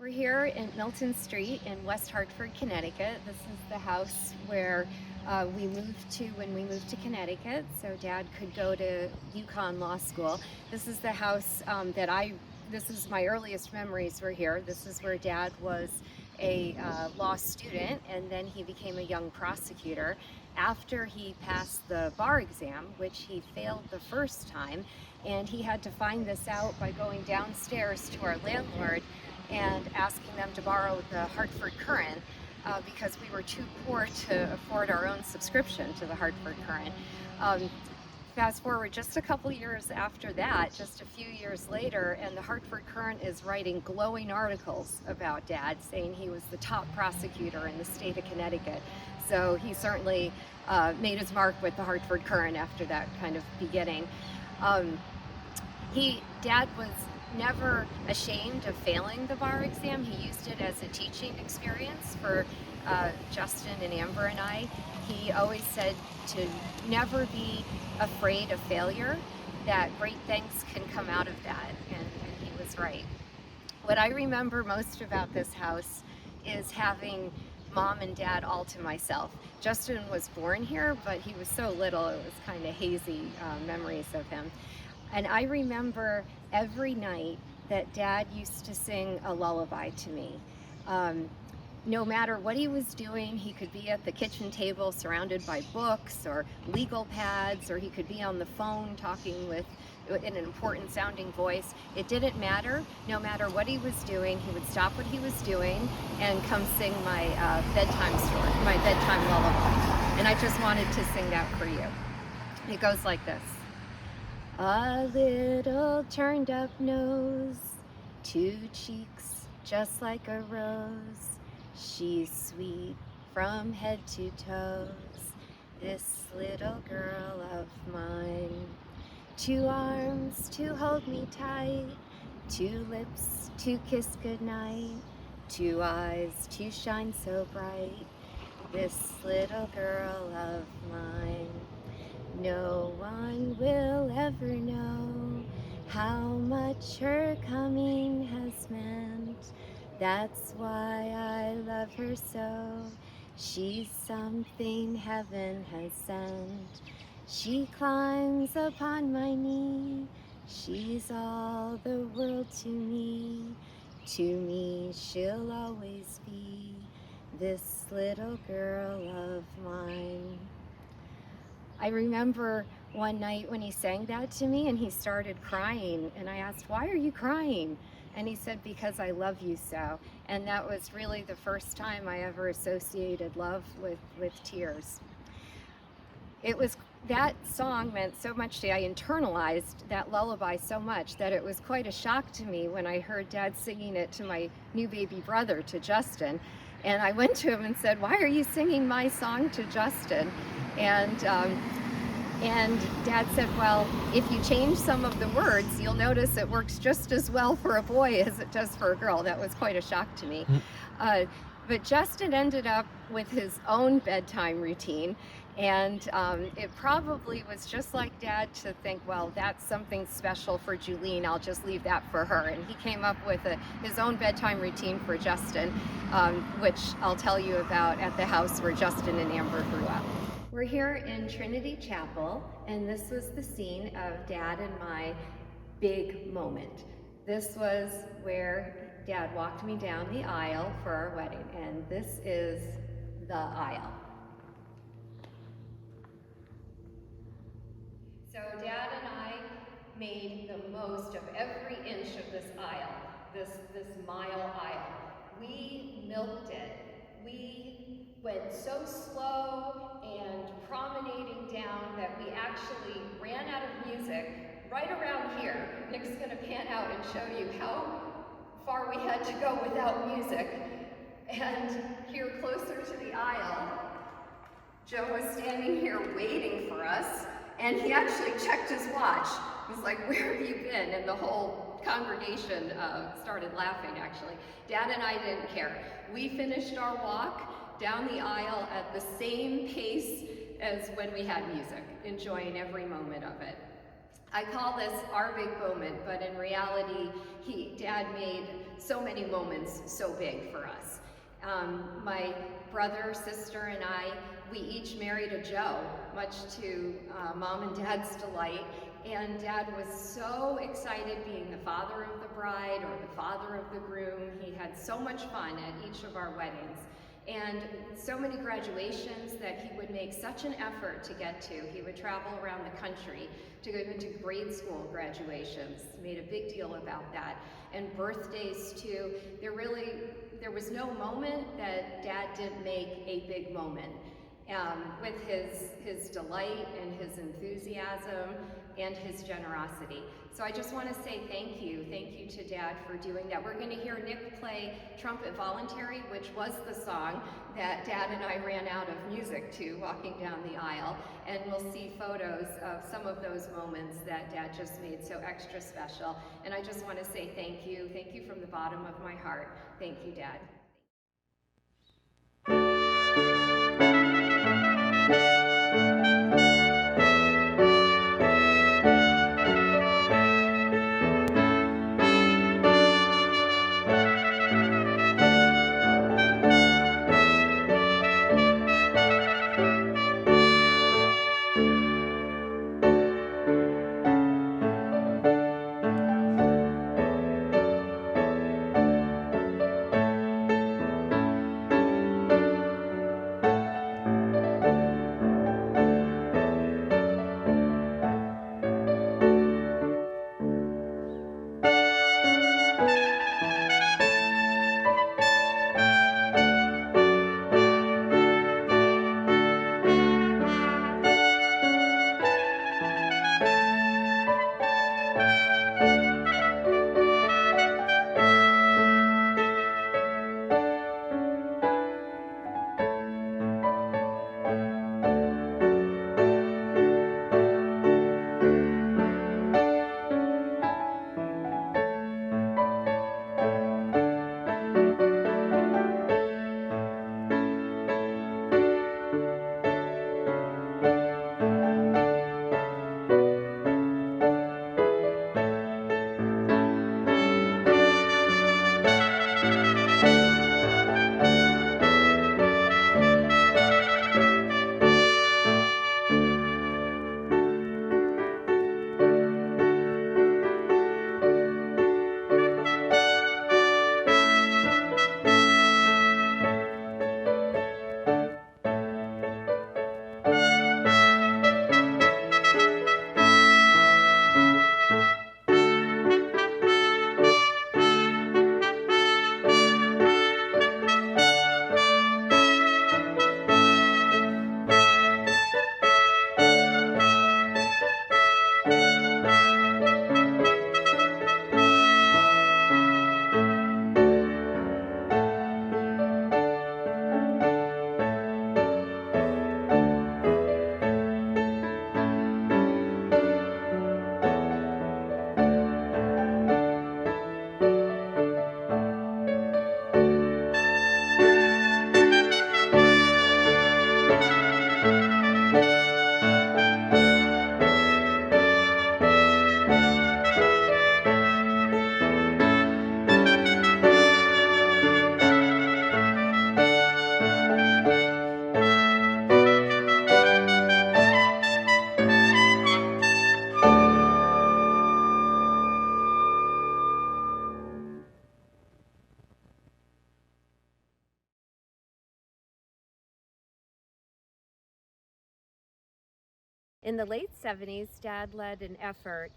We're here in Milton Street in West Hartford, Connecticut. This is the house where we moved to when we moved to Connecticut, so Dad could go to UConn Law School. This is the house this is my earliest memories were here. This is where Dad was a law student, and then he became a young prosecutor. After he passed the bar exam, which he failed the first time, and he had to find this out by going downstairs to our landlord and asking them to borrow the Hartford Courant because we were too poor to afford our own subscription to the Hartford Courant. Fast forward just a couple years after that, just a few years later, and the Hartford Courant is writing glowing articles about Dad, saying he was the top prosecutor in the state of Connecticut. So he certainly made his mark with the Hartford Courant after that kind of beginning. Dad was never ashamed of failing the bar exam. He used it as a teaching experience for Justin and Amber and I. He always said to never be afraid of failure, that great things can come out of that, and he was right. What I remember most about this house is having Mom and Dad all to myself. Justin was born here, but he was so little, it was kind of hazy memories of him. And I remember every night that Dad used to sing a lullaby to me. No matter what he was doing, he could be at the kitchen table surrounded by books or legal pads, or he could be on the phone talking with in an important sounding voice. It didn't matter. No matter what he was doing, he would stop what he was doing and come sing my bedtime story, my bedtime lullaby. And I just wanted to sing that for you. It goes like this. A little turned up nose, 2 cheeks just like a rose. She's sweet from head to toes, this little girl of mine. 2 arms to hold me tight, 2 lips to kiss goodnight, 2 eyes to shine so bright, this little girl of mine. No one will ever know how much her coming has meant. That's why I love her so. She's something heaven has sent. She climbs upon my knee. She's all the world to me. To me she'll always be, this little girl of mine. I remember one night when he sang that to me and he started crying, and I asked, why are you crying? And he said, because I love you so. And that was really the first time I ever associated love with tears. It was, that song meant so much to me. I internalized that lullaby so much that it was quite a shock to me when I heard Dad singing it to my new baby brother, to Justin. And I went to him and said, why are you singing my song to Justin? And Dad said, well, if you change some of the words, you'll notice it works just as well for a boy as it does for a girl. That was quite a shock to me. But Justin ended up with his own bedtime routine. And it probably was just like Dad to think, well, that's something special for Julienne. I'll just leave that for her. And he came up with his own bedtime routine for Justin, which I'll tell you about at the house where Justin and Amber grew up. We're here in Trinity Chapel, and this was the scene of Dad and my big moment. This was where Dad walked me down the aisle for our wedding, and this is the aisle. So Dad and I made the most of every inch of this aisle, this mile aisle. We milked it. We went so slow and promenading down that we actually ran out of music right around here. Nick's gonna pan out and show you how far we had to go without music. And here closer to the aisle, Joe was standing here waiting for us, and he actually checked his watch. He was like, where have you been? And the whole congregation started laughing, actually. Dad and I didn't care. We finished our walk down the aisle at the same pace as when we had music, enjoying every moment of it. I call this our big moment, but in reality, Dad made so many moments so big for us. My brother, sister, and I, we each married a Joe, much to Mom and Dad's delight. And Dad was so excited being the father of the bride or the father of the groom. He had so much fun at each of our weddings. And so many graduations that he would make such an effort to get to. He would travel around the country to go into grade school graduations. He made a big deal about that. And birthdays too. There was no moment that Dad didn't make a big moment. With his delight and his enthusiasm and his generosity. So I just want to say thank you to Dad for doing that. We're going to hear Nick play Trumpet Voluntary, which was the song that Dad and I ran out of music to walking down the aisle, and we'll see photos of some of those moments that Dad just made so extra special. And I just want to say thank you from the bottom of my heart. Thank you, Dad. In the late 70s, Dad led an effort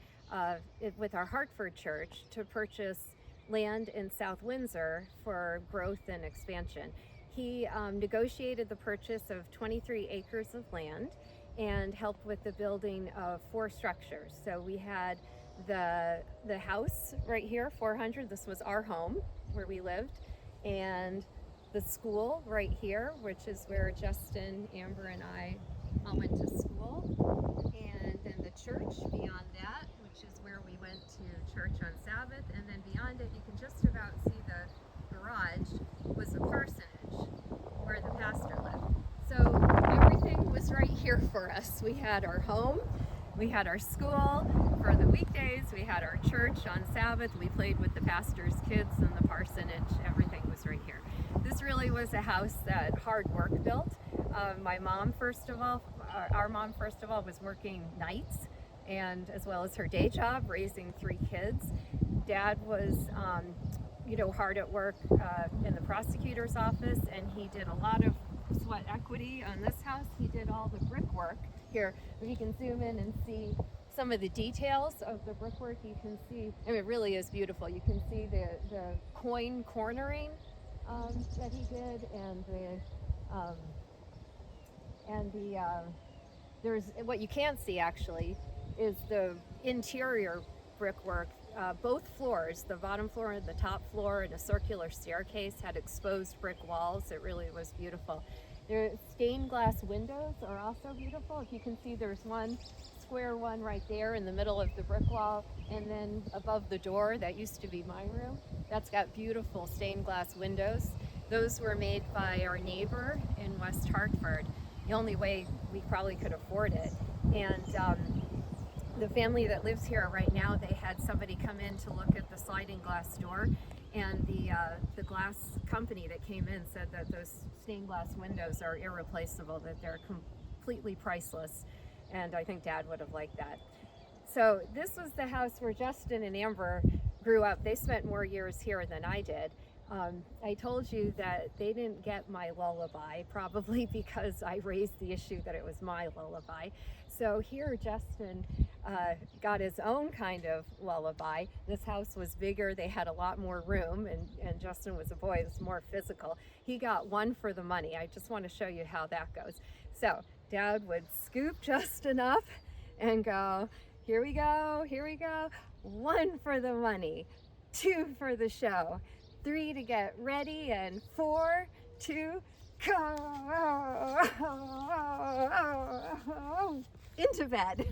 with our Hartford church to purchase land in South Windsor for growth and expansion. He negotiated the purchase of 23 acres of land and helped with the building of 4 structures. So we had the house right here, 400. This was our home where we lived, and the school right here, which is where Justin, Amber, and I all went to school, and then the church beyond that, which is where we went to church on Sabbath, and then beyond it, you can just about see the garage was the parsonage where the pastor lived. So everything was right here for us. We had our home, we had our school for the weekdays, we had our church on Sabbath, we played with the pastor's kids in the parsonage, everything was right here. This really was a house that hard work built. My mom, first of all, our mom, first of all, was working nights, and as well as her day job, raising 3 kids. Dad was, hard at work in the prosecutor's office, and he did a lot of sweat equity on this house. He did all the brickwork. Here, if you can zoom in and see some of the details of the brickwork, you can see, it really is beautiful. You can see the coin cornering that he did, and there's what you can't see actually is the interior brickwork. Both floors, the bottom floor and the top floor, and a circular staircase had exposed brick walls. It really was beautiful. Their stained glass windows are also beautiful. If you can see, there's one square one right there in the middle of the brick wall, and then above the door, that used to be my room, that's got beautiful stained glass windows. Those were made by our neighbor in West Hartford, the only way we probably could afford it. And the family that lives here right now, they had somebody come in to look at the sliding glass door, and the glass company that came in said that those stained glass windows are irreplaceable, that they're completely priceless, and I think Dad would have liked that. So this was the house where Justin and Amber grew up. They spent more years here than I did. I told you that they didn't get my lullaby, probably because I raised the issue that it was my lullaby. So here Justin got his own kind of lullaby. This house was bigger, they had a lot more room, and Justin was a boy, it was more physical. He got 1 for the money. I just want to show you how that goes. So Dad would scoop just enough and go, here we go, 1 for the money, 2 for the show, 3 to get ready, and 4, 2, go into bed.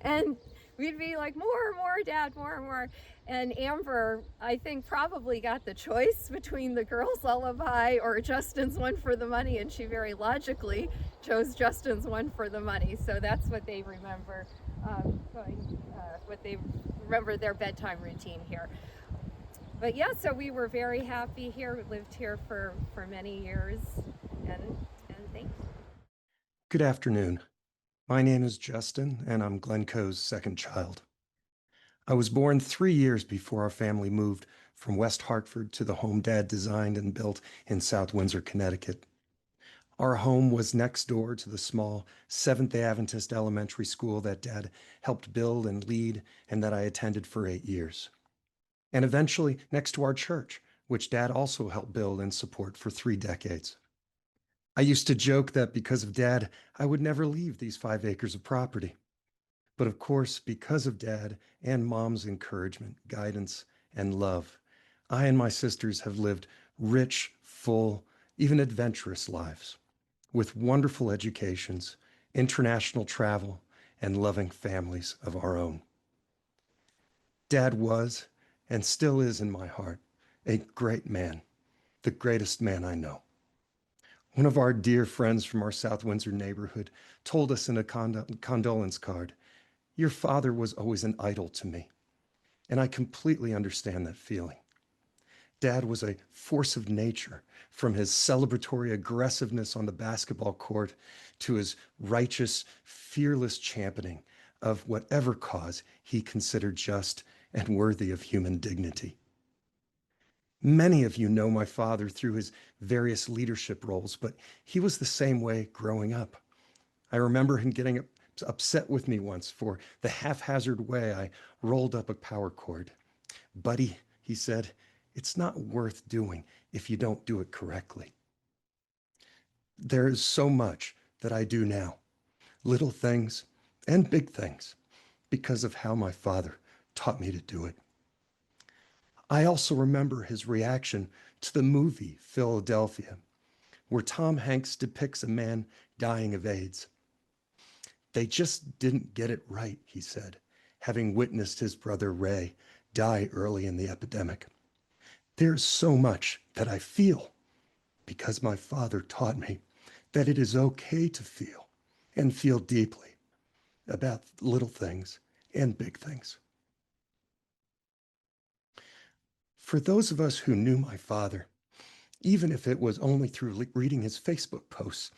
And we'd be like, more, Dad, more. And Amber, I think, probably got the choice between the girls' lullaby or Justin's 1 for the money, and she very logically chose Justin's 1 for the money. So that's what they remember, their bedtime routine here. But yeah, so we were very happy here. We lived here for many years, and thank you. Good afternoon. My name is Justin, and I'm Glenn Coe's second child. I was born 3 years before our family moved from West Hartford to the home Dad designed and built in South Windsor, Connecticut. Our home was next door to the small Seventh-day Adventist elementary school that Dad helped build and lead, and that I attended for 8 years. And eventually next to our church, which Dad also helped build and support for 3 decades. I used to joke that because of Dad, I would never leave these 5 acres of property. But of course, because of Dad and Mom's encouragement, guidance, and love, I and my sisters have lived rich, full, even adventurous lives, with wonderful educations, international travel, and loving families of our own. Dad was, and still is in my heart, a great man, the greatest man I know. One of our dear friends from our South Windsor neighborhood told us in a condolence card, "Your father was always an idol to me." And I completely understand that feeling. Dad was a force of nature, from his celebratory aggressiveness on the basketball court to his righteous, fearless championing of whatever cause he considered just and worthy of human dignity. Many of you know my father through his various leadership roles, but he was the same way growing up. I remember him getting up upset with me once for the haphazard way I rolled up a power cord. "Buddy," he said, "it's not worth doing if you don't do it correctly." There is so much that I do now, little things and big things, because of how my father taught me to do it. I also remember his reaction to the movie Philadelphia, where Tom Hanks depicts a man dying of AIDS. "They just didn't get it right," he said, having witnessed his brother Ray die early in the epidemic. "There's so much that I feel because my father taught me that it is okay to feel and feel deeply about little things and big things." For those of us who knew my father, even if it was only through reading his Facebook posts,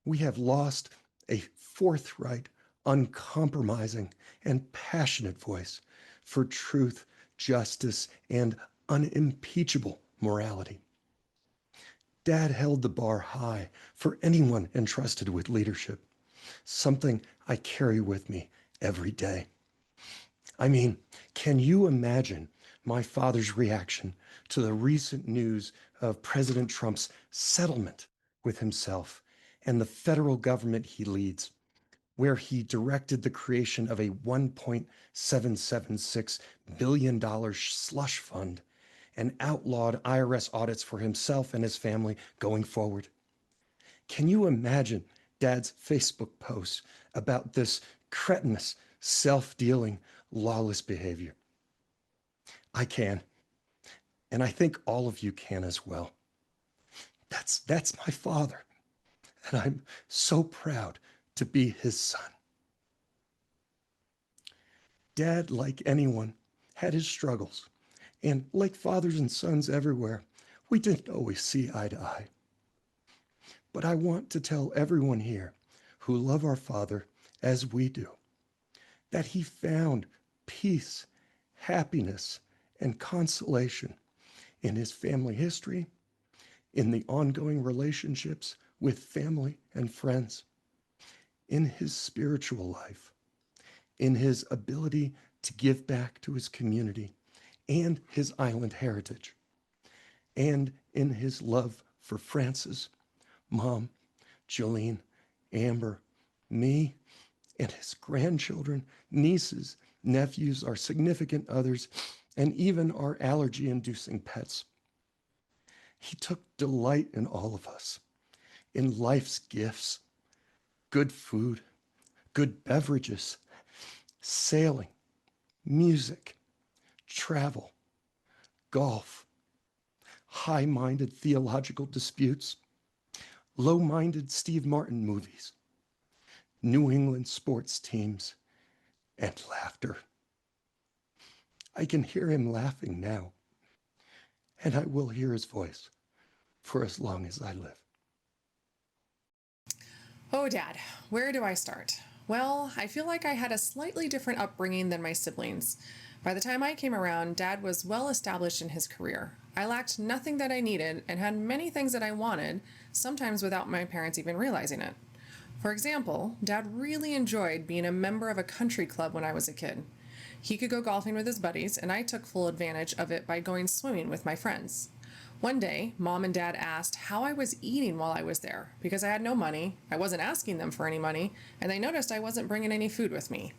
we have lost a forthright, uncompromising, and passionate voice for truth, justice, and unimpeachable morality. Dad held the bar high for anyone entrusted with leadership, something I carry with me every day. I mean, can you imagine my father's reaction to the recent news of President Trump's settlement with himself and the federal government he leads, where he directed the creation of a $1.776 billion slush fund and outlawed IRS audits for himself and his family going forward? Can you imagine Dad's Facebook posts about this cretinous, self-dealing, lawless behavior? I can, and I think all of you can as well. That's my father, and I'm so proud to be his son. Dad, like anyone, had his struggles, and like fathers and sons everywhere, we didn't always see eye to eye. But I want to tell everyone here who love our father as we do, that he found peace, happiness, and consolation in his family history, in the ongoing relationships with family and friends, in his spiritual life, in his ability to give back to his community and his island heritage, and in his love for Frances, Mom, Julienne, Amber, me, and his grandchildren, nieces, nephews, our significant others, and even our allergy-inducing pets. He took delight in all of us, in life's gifts, good food, good beverages, sailing, music, travel, golf, high-minded theological disputes, low-minded Steve Martin movies, New England sports teams, and laughter. I can hear him laughing now, and I will hear his voice for as long as I live. Oh, Dad, where do I start? Well, I feel like I had a slightly different upbringing than my siblings. By the time I came around, Dad was well established in his career. I lacked nothing that I needed and had many things that I wanted, sometimes without my parents even realizing it. For example, Dad really enjoyed being a member of a country club when I was a kid. He could go golfing with his buddies, and I took full advantage of it by going swimming with my friends. One day, Mom and Dad asked how I was eating while I was there, because I had no money, I wasn't asking them for any money, and they noticed I wasn't bringing any food with me.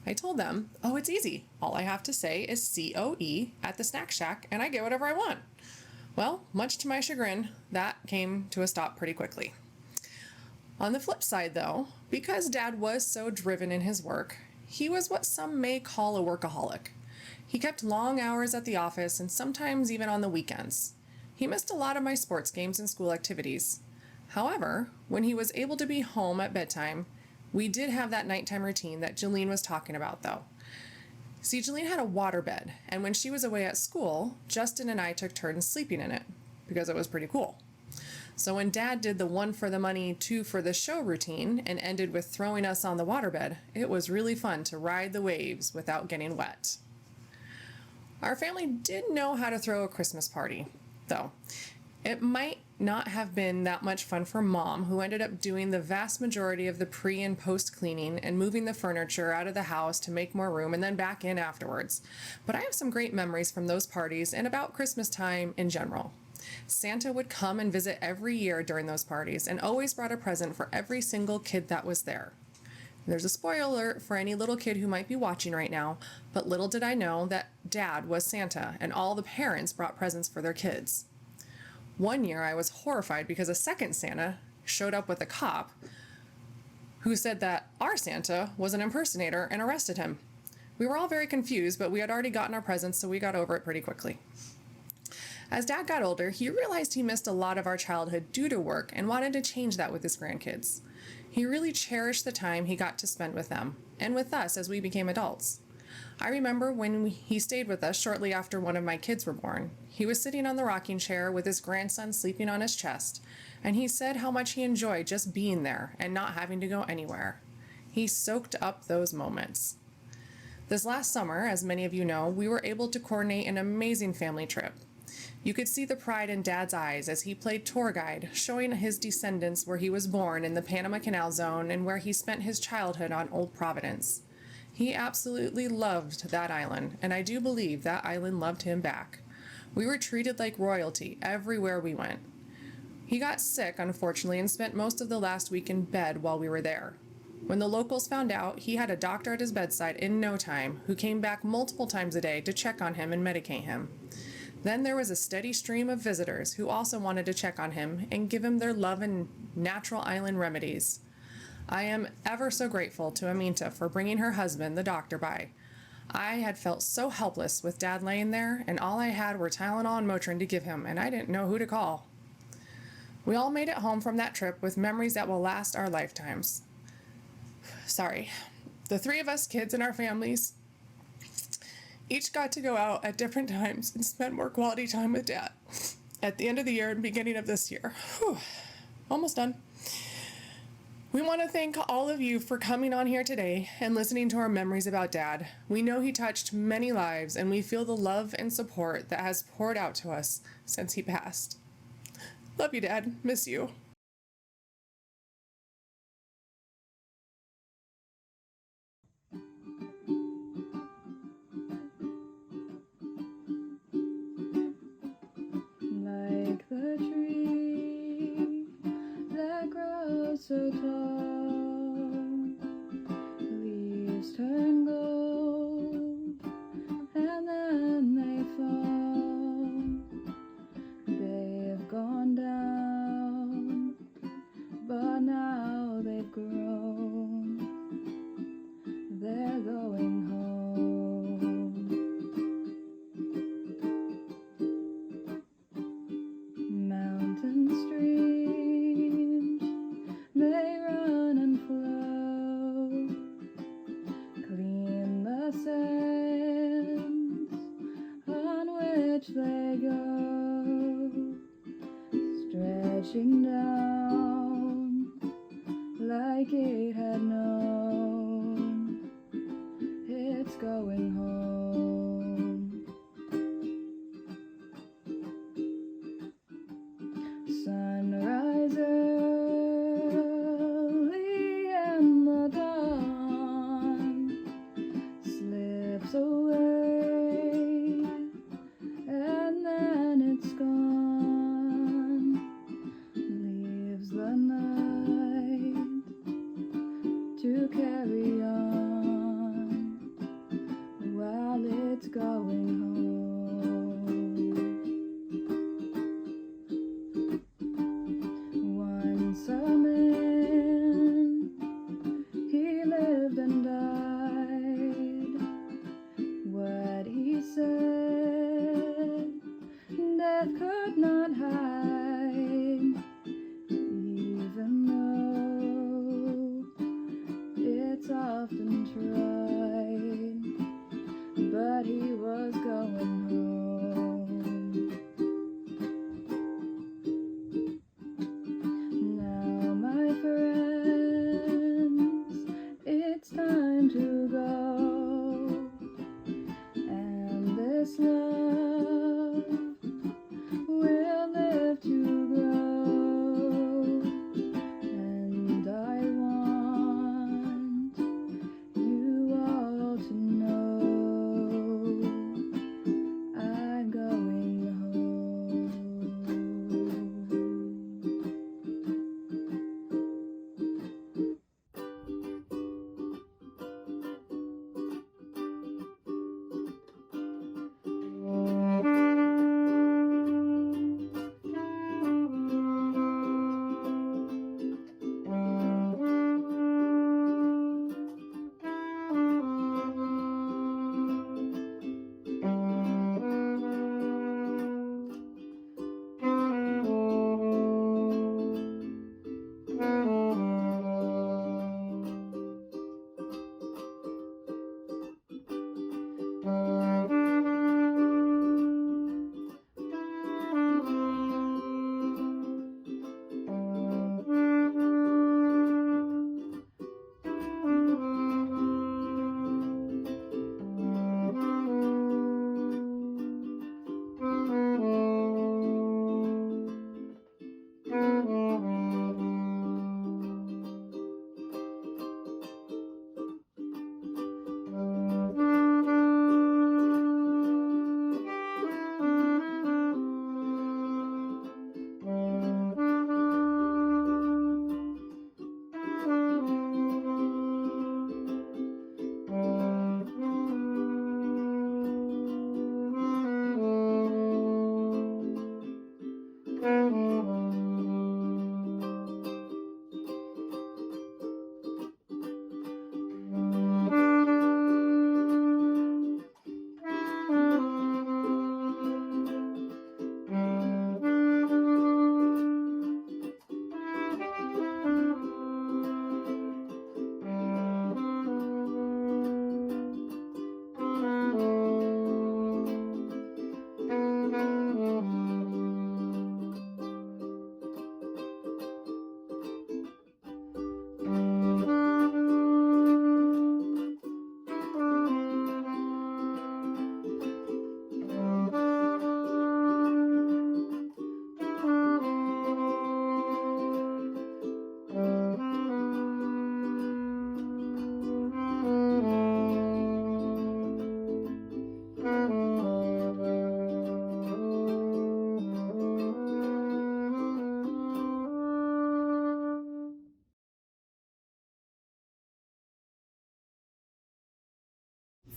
I told them, "Oh, it's easy. All I have to say is COE at the snack shack, and I get whatever I want." Well, much to my chagrin, that came to a stop pretty quickly. On the flip side, though, because Dad was so driven in his work, he was what some may call a workaholic. He kept long hours at the office and sometimes even on the weekends. He missed a lot of my sports games and school activities. However, when he was able to be home at bedtime, we did have that nighttime routine that Julienne was talking about, though. See, Julienne had a waterbed, and when she was away at school, Justin and I took turns sleeping in it, because it was pretty cool. So when Dad did the 1 for the money, 2 for the show routine and ended with throwing us on the waterbed, it was really fun to ride the waves without getting wet. Our family did know how to throw a Christmas party, though. It might not have been that much fun for Mom, who ended up doing the vast majority of the pre and post cleaning and moving the furniture out of the house to make more room and then back in afterwards. But I have some great memories from those parties and about Christmas time in general. Santa would come and visit every year during those parties and always brought a present for every single kid that was there. There's a spoiler alert for any little kid who might be watching right now, but little did I know that Dad was Santa and all the parents brought presents for their kids. One year I was horrified because a second Santa showed up with a cop who said that our Santa was an impersonator and arrested him. We were all very confused, but we had already gotten our presents, so we got over it pretty quickly. As Dad got older, he realized he missed a lot of our childhood due to work and wanted to change that with his grandkids. He really cherished the time he got to spend with them and with us as we became adults. I remember when he stayed with us shortly after one of my kids were born. He was sitting on the rocking chair with his grandson sleeping on his chest, and he said how much he enjoyed just being there and not having to go anywhere. He soaked up those moments. This last summer, as many of you know, we were able to coordinate an amazing family trip. You could see the pride in Dad's eyes as he played tour guide, showing his descendants where he was born in the Panama Canal Zone and where he spent his childhood on Old Providence. He absolutely loved that island, and I do believe that island loved him back. We were treated like royalty everywhere we went. He got sick, unfortunately, and spent most of the last week in bed while we were there. When the locals found out, he had a doctor at his bedside in no time who came back multiple times a day to check on him and medicate him. Then there was a steady stream of visitors who also wanted to check on him and give him their love and natural island remedies. I am ever so grateful to Aminta for bringing her husband, the doctor, by. I had felt so helpless with Dad laying there, and all I had were Tylenol and Motrin to give him, and I didn't know who to call. We all made it home from that trip with memories that will last our lifetimes. Sorry. The three of us kids and our families each got to go out at different times and spend more quality time with Dad at the end of the year and beginning of this year. Whew. Almost done. We want to thank all of you for coming on here today and listening to our memories about Dad. We know he touched many lives, and we feel the love and support that has poured out to us since he passed. Love you, Dad. Miss you. Like the tree that grows so tall, leaves turn gold and then they fall. They've gone down, but now they've grown. They're going home. Mountain streams may run and flow, clean the sands on which they go, stretching down like it had known. It's going home. Sunrise early and the dawn slips away and then it's gone. Leaves the night to carry on while it's going home. Once a man, he lived and died. What he said, death could not hide, even though it's often tried. But he was going home. Now, my friends, it's time to go, and this love will live to grow.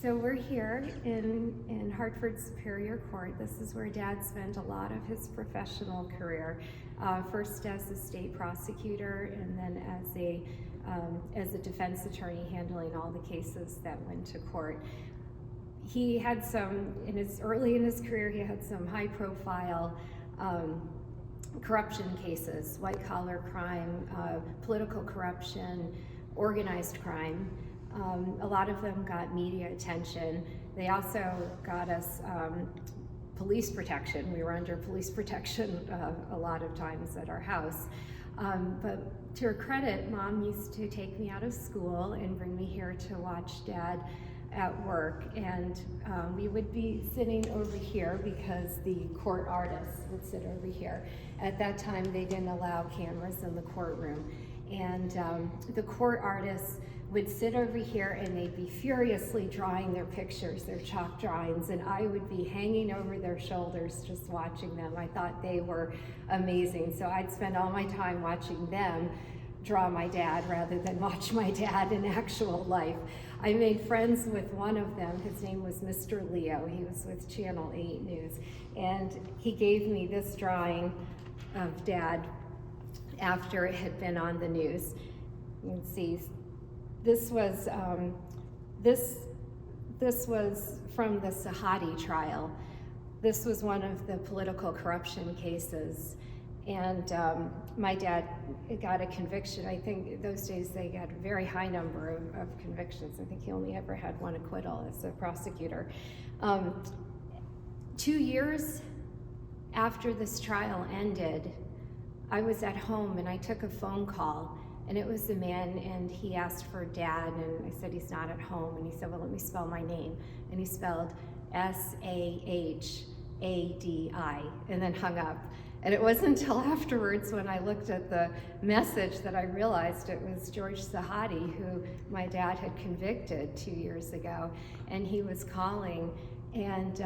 So we're here in Hartford Superior Court. This is where Dad spent a lot of his professional career, first as a state prosecutor and then as a defense attorney handling all the cases that went to court. He had early in his career, he had some high profile corruption cases, white collar crime, political corruption, organized crime. A lot of them got media attention. They also got us police protection. We were under police protection a lot of times at our house. But to her credit, Mom used to take me out of school and bring me here to watch Dad at work. And we would be sitting over here because the court artists would sit over here. At that time, they didn't allow cameras in the courtroom. And the court artists would sit over here and they'd be furiously drawing their pictures, their chalk drawings, and I would be hanging over their shoulders just watching them. I thought they were amazing. So I'd spend all my time watching them draw my dad rather than watch my dad in actual life. I made friends with one of them. His name was Mr. Leo. He was with Channel 8 News. And he gave me this drawing of Dad after it had been on the news. You can see this was from the Sahadi trial. This was one of the political corruption cases. And my dad got a conviction. I think in those days they got a very high number of convictions. I think he only ever had one acquittal as a prosecutor. 2 years after this trial ended, I was at home and I took a phone call, and it was a man, and he asked for Dad, and I said he's not at home, and he said, well, let me spell my name, and he spelled Sahadi, and then hung up. And it wasn't until afterwards when I looked at the message that I realized it was George Sahadi, who my dad had convicted 2 years ago, and he was calling, and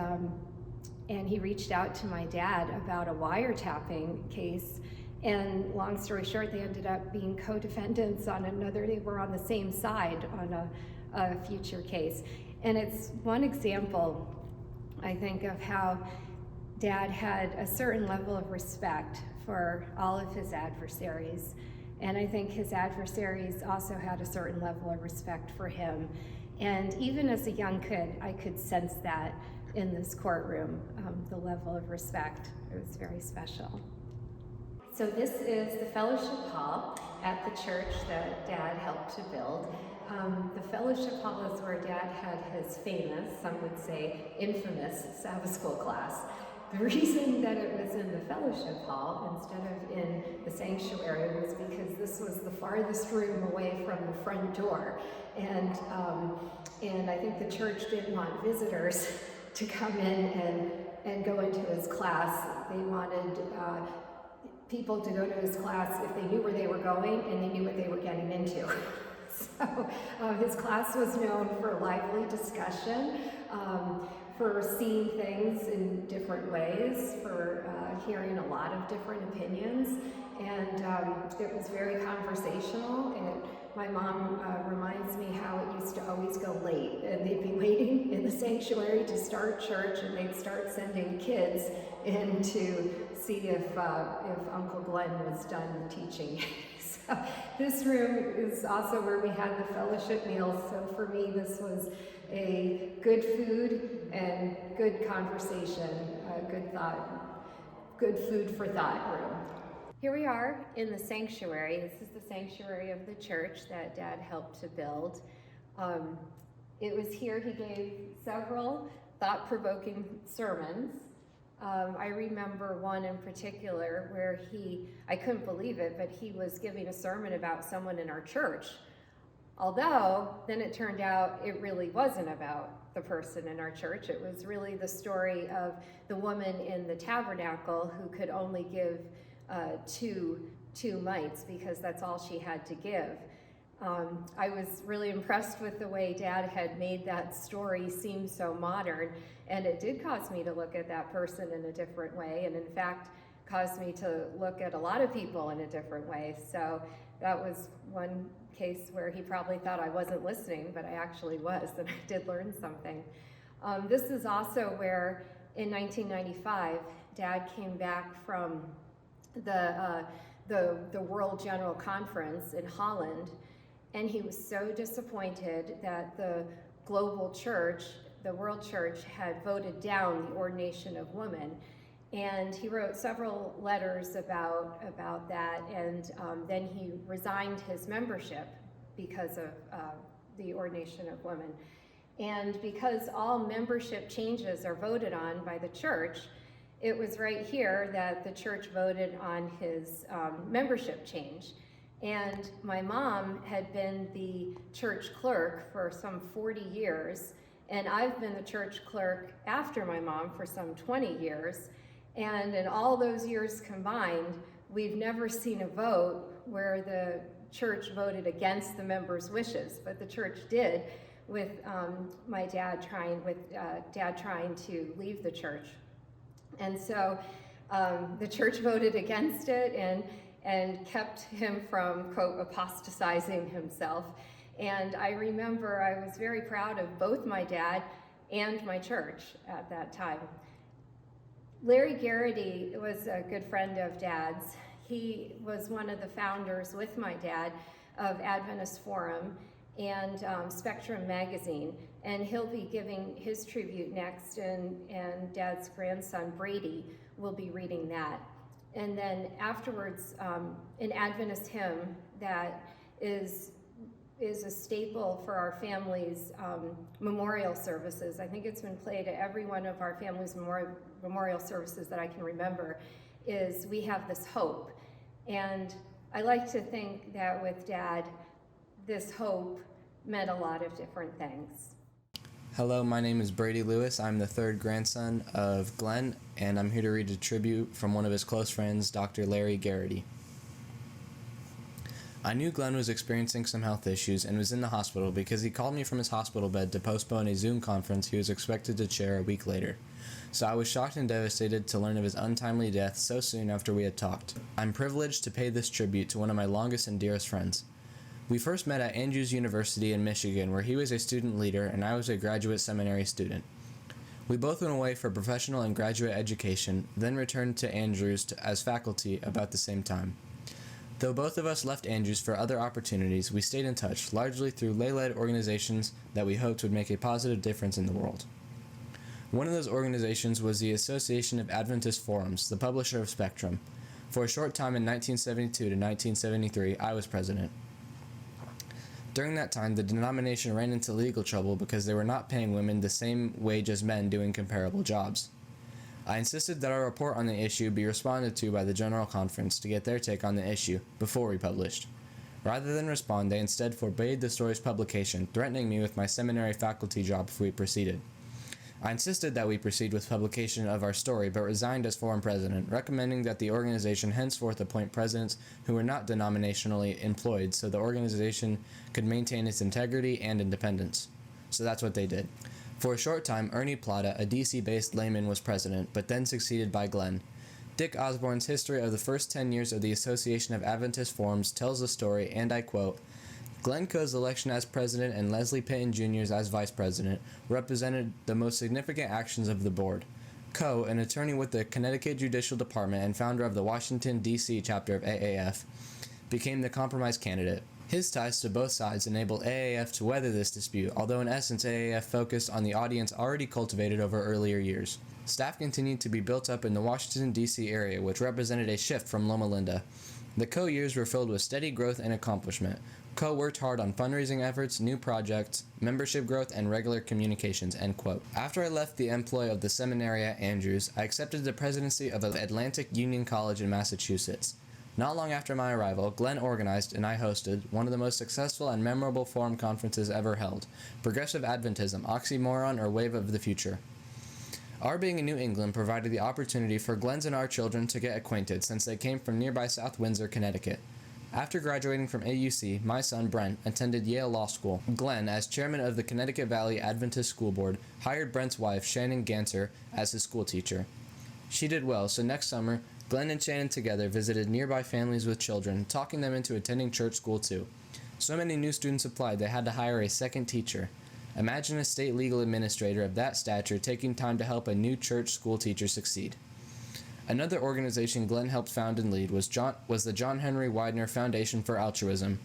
he reached out to my dad about a wiretapping case. And long story short, they ended up being co-defendants on another. They were on the same side on a future case. And it's one example, I think, of how Dad had a certain level of respect for all of his adversaries. And I think his adversaries also had a certain level of respect for him. And even as a young kid, I could sense that in this courtroom, the level of respect. It was very special. So this is the fellowship hall at the church that Dad helped to build. The fellowship hall is where Dad had his famous, some would say infamous, Sabbath school class. The reason that it was in the fellowship hall instead of in the sanctuary was because this was the farthest room away from the front door. And I think the church didn't want visitors to come in and go into his class. They wanted people to go to his class if they knew where they were going and they knew what they were getting into. So his class was known for lively discussion, for seeing things in different ways, for hearing a lot of different opinions, and it was very conversational. And my mom reminds me how it used to always go late, and they'd be waiting in the sanctuary to start church, and they'd start sending kids in to see if Uncle Glenn was done teaching. So this room is also where we had the fellowship meals. So for me, this was a good food and good conversation, good food for thought room. Here we are in the sanctuary. This is the sanctuary of the church that Dad helped to build. It was here he gave several thought-provoking sermons. I remember one in particular where I couldn't believe it, but he was giving a sermon about someone in our church. Although, then it turned out it really wasn't about the person in our church. It was really the story of the woman in the tabernacle who could only give two mites because that's all she had to give. I was really impressed with the way Dad had made that story seem so modern, and it did cause me to look at that person in a different way, and in fact caused me to look at a lot of people in a different way. So that was one case where he probably thought I wasn't listening, but I actually was, and I did learn something. This is also where, in 1995, Dad came back from the World General Conference in Holland, and he was so disappointed that the global church, the World Church, had voted down the ordination of women. And he wrote several letters about that, and then he resigned his membership because of the ordination of women. And because all membership changes are voted on by the church, it was right here that the church voted on his membership change. And my mom had been the church clerk for some 40 years, and I've been the church clerk after my mom for some 20 years. And in all those years combined, we've never seen a vote where the church voted against the members' wishes, but the church did with dad trying to leave the church. And so the church voted against it and kept him from, quote, apostatizing himself. And I remember I was very proud of both my dad and my church at that time. Larry Geraty was a good friend of Dad's. He was one of the founders with my dad of Adventist Forum and Spectrum magazine, and he'll be giving his tribute next, and Dad's grandson Brady will be reading that. And then afterwards, an Adventist hymn that is a staple for our family's memorial services. I think it's been played at every one of our family's memorial services that I can remember, is "We Have This Hope." And I like to think that with Dad, this hope meant a lot of different things. Hello, my name is Brady Lewis. I'm the third grandson of Glenn, and I'm here to read a tribute from one of his close friends, Dr. Larry Geraty. I knew Glenn was experiencing some health issues and was in the hospital because he called me from his hospital bed to postpone a Zoom conference he was expected to chair a week later. So I was shocked and devastated to learn of his untimely death so soon after we had talked. I'm privileged to pay this tribute to one of my longest and dearest friends. We first met at Andrews University in Michigan, where he was a student leader and I was a graduate seminary student. We both went away for professional and graduate education, then returned to Andrews as faculty about the same time. Though both of us left Andrews for other opportunities, we stayed in touch, largely through lay-led organizations that we hoped would make a positive difference in the world. One of those organizations was the Association of Adventist Forums, the publisher of Spectrum. For a short time in 1972 to 1973, I was president. During that time, the denomination ran into legal trouble because they were not paying women the same wage as men doing comparable jobs. I insisted that our report on the issue be responded to by the General Conference to get their take on the issue before we published. Rather than respond, they instead forbade the story's publication, threatening me with my seminary faculty job if we proceeded. I insisted that we proceed with publication of our story, but resigned as forum president, recommending that the organization henceforth appoint presidents who were not denominationally employed so the organization could maintain its integrity and independence. So that's what they did. For a short time, Ernie Plata, a DC-based layman, was president, but then succeeded by Glenn. Dick Osborne's history of the first 10 years of the Association of Adventist Forums tells the story, and I quote, Glenn Coe's election as president and Leslie Pitton Jr.'s as vice president represented the most significant actions of the board. Coe, an attorney with the Connecticut Judicial Department and founder of the Washington, D.C. chapter of AAF, became the compromise candidate. His ties to both sides enabled AAF to weather this dispute, although in essence AAF focused on the audience already cultivated over earlier years. Staff continued to be built up in the Washington, D.C. area, which represented a shift from Loma Linda. The Coe years were filled with steady growth and accomplishment. Coe worked hard on fundraising efforts, new projects, membership growth, and regular communications, end quote. After I left the employ of the seminary at Andrews, I accepted the presidency of Atlantic Union College in Massachusetts. Not long after my arrival, Glenn organized and I hosted one of the most successful and memorable forum conferences ever held, Progressive Adventism, Oxymoron or Wave of the Future. Our being in New England provided the opportunity for Glenn's and our children to get acquainted since they came from nearby South Windsor, Connecticut. After graduating from AUC, my son Brent attended Yale Law School. Glenn, as chairman of the Connecticut Valley Adventist School Board, hired Brent's wife, Shannon Ganser, as his school teacher. She did well, so next summer, Glenn and Shannon together visited nearby families with children, talking them into attending church school too. So many new students applied they had to hire a second teacher. Imagine a state legal administrator of that stature taking time to help a new church school teacher succeed. Another organization Glenn helped found and lead was the John Henry Widener Foundation for Altruism.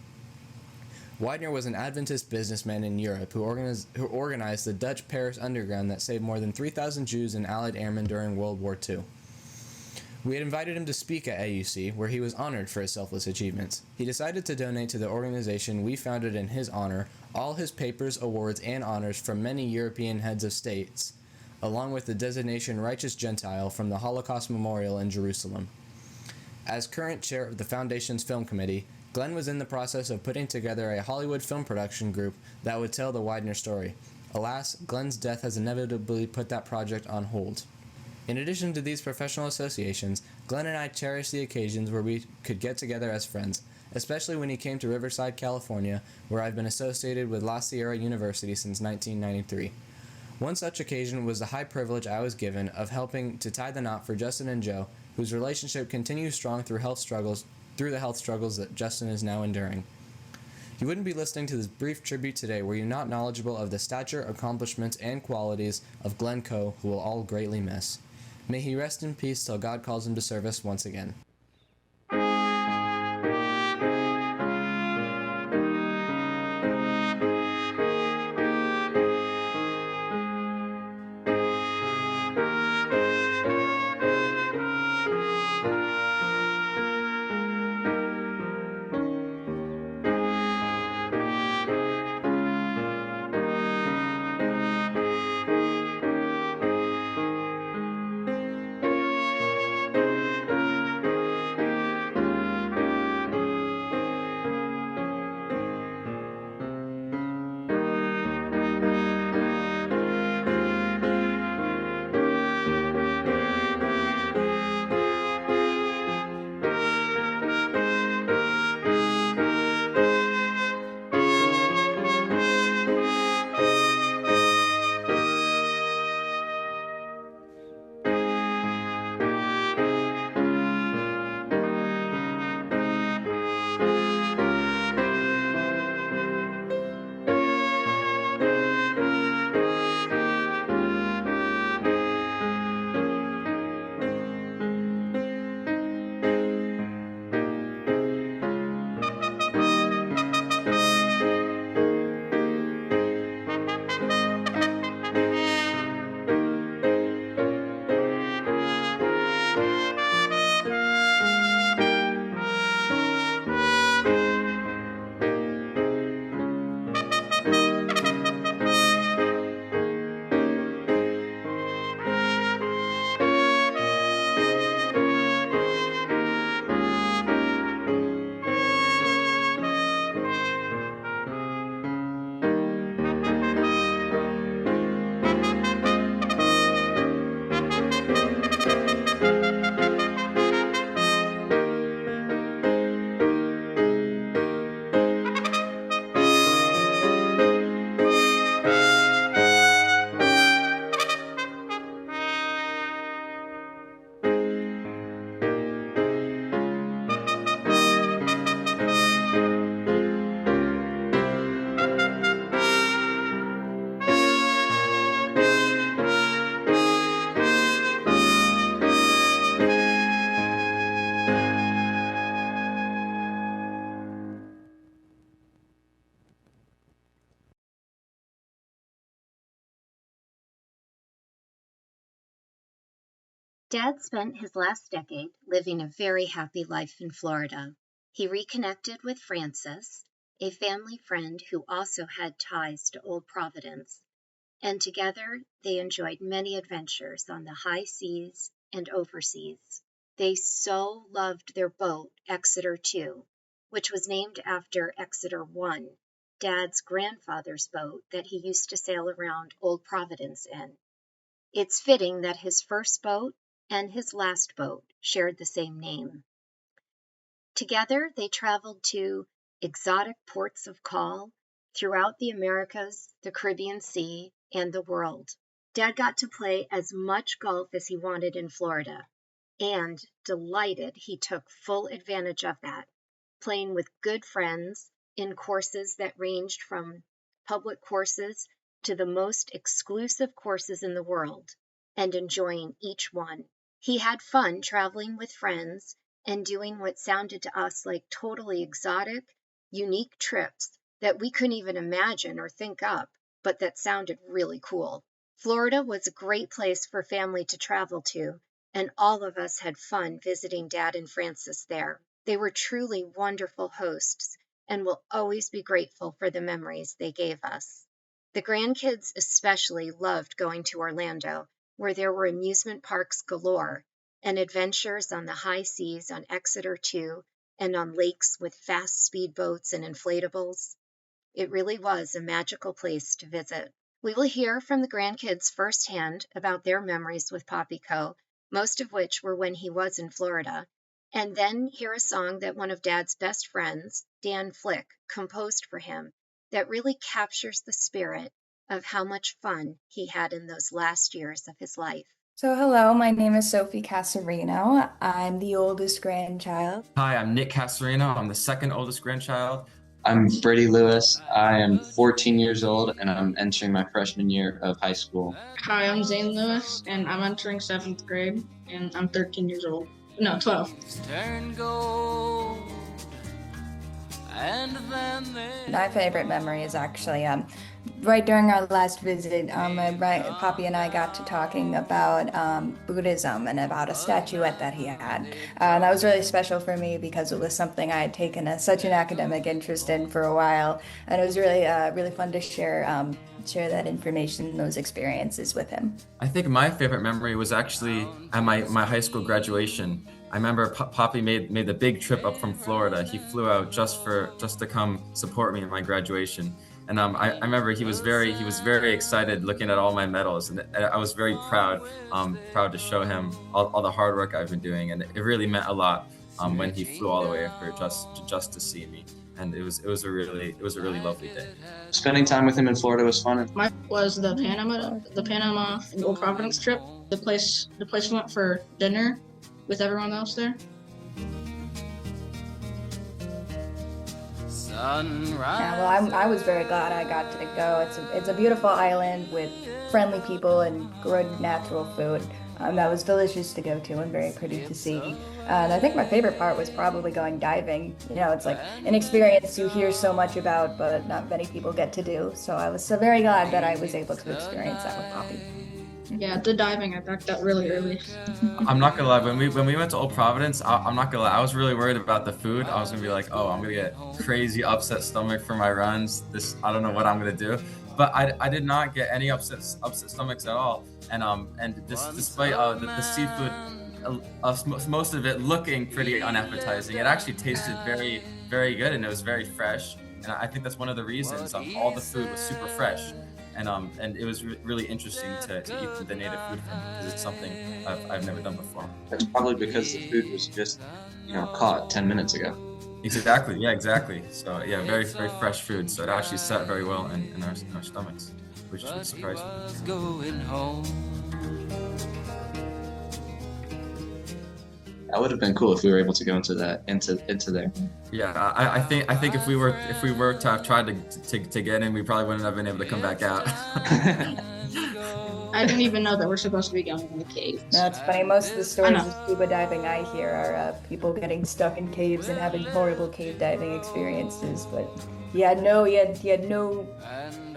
Widener was an Adventist businessman in Europe who organized the Dutch Paris Underground that saved more than 3,000 Jews and Allied airmen during World War II. We had invited him to speak at AUC, where he was honored for his selfless achievements. He decided to donate to the organization we founded in his honor all his papers, awards, and honors from many European heads of states, along with the designation Righteous Gentile from the Holocaust Memorial in Jerusalem. As current chair of the Foundation's film committee, Glenn was in the process of putting together a Hollywood film production group that would tell the Widener story. Alas, Glenn's death has inevitably put that project on hold. In addition to these professional associations, Glenn and I cherish the occasions where we could get together as friends, especially when he came to Riverside, California, where I've been associated with La Sierra University since 1993. One such occasion was the high privilege I was given of helping to tie the knot for Justin and Joe, whose relationship continues strong through the health struggles that Justin is now enduring. You wouldn't be listening to this brief tribute today were you not knowledgeable of the stature, accomplishments, and qualities of Glenn Coe, who we'll all greatly miss. May he rest in peace till God calls him to service once again. Dad spent his last decade living a very happy life in Florida. He reconnected with Frances, a family friend who also had ties to Old Providence, and together they enjoyed many adventures on the high seas and overseas. They so loved their boat, Exeter II, which was named after Exeter I, Dad's grandfather's boat that he used to sail around Old Providence in. It's fitting that his first boat and his last boat shared the same name. Together, they traveled to exotic ports of call throughout the Americas, the Caribbean Sea, and the world. Dad got to play as much golf as he wanted in Florida. and delighted he took full advantage of that, playing with good friends in courses that ranged from public courses to the most exclusive courses in the world, and enjoying each one. He had fun traveling with friends and doing what sounded to us like totally exotic, unique trips that we couldn't even imagine or think up, but that sounded really cool. Florida was a great place for family to travel to, and all of us had fun visiting Dad and Frances there. They were truly wonderful hosts, and will always be grateful for the memories they gave us. The grandkids especially loved going to Orlando, where there were amusement parks galore and adventures on the high seas on Exeter too, and on lakes with fast speedboats and inflatables. It really was a magical place to visit. We will hear from the grandkids firsthand about their memories with Poppy Coe, most of which were when he was in Florida, and then hear a song that one of Dad's best friends, Dan Flick, composed for him that really captures the spirit of how much fun he had in those last years of his life. So hello, my name is Sophie Cassarino. I'm the oldest grandchild. Hi, I'm Nick Cassarino. I'm the second oldest grandchild. I'm Brady Lewis. I am 14 years old and I'm entering my freshman year of high school. Hi, I'm Zane Lewis and I'm entering 7th grade and I'm 13 years old. No, 12. My favorite memory is actually right during our last visit, Poppy and I got to talking about Buddhism and about a statuette that he had. That was really special for me because it was something I had taken such an academic interest in for a while, and it was really fun to share that information and those experiences with him. I think my favorite memory was actually at my high school graduation. I remember Poppy made the big trip up from Florida. He flew out just to come support me in my graduation. And I remember he was very excited looking at all my medals, and I was very proud to show him all the hard work I've been doing, and it really meant a lot when he flew all the way up here just to see me. And it was a really lovely day. Spending time with him in Florida was fun. Mine was the Panama and Old Providence trip. The place we went for dinner with everyone else there. Yeah, well, I was very glad I got to go. It's a beautiful island with friendly people and good natural food. That was delicious to go to and very pretty to see. And I think my favorite part was probably going diving. You know, it's like an experience you hear so much about, but not many people get to do. So I was so very glad that I was able to experience that with Poppy. Yeah, the diving, I backed that really early. I'm not gonna lie, when we went to Old Providence, I'm not gonna lie, I was really worried about the food. I was gonna be like, oh, I'm gonna get crazy upset stomach for my runs. I don't know what I'm gonna do. But I did not get any upset stomachs at all. And despite the seafood, most of it looking pretty unappetizing, it actually tasted very, very good, and it was very fresh. And I think that's one of the reasons all the food was super fresh. And it was really interesting to eat the native food from, because it's something I've never done before. That's probably because the food was just, caught 10 minutes ago. Exactly, yeah, exactly. So yeah, very, very fresh food. So it actually sat very well in our stomachs, which surprised me. That would have been cool if we were able to go into there. Yeah, I think if we were to have tried to get in, we probably wouldn't have been able to come back out. I didn't even know that we're supposed to be going in the caves. No, it's funny. Most of the stories of scuba diving I hear are people getting stuck in caves and having horrible cave diving experiences. But he had no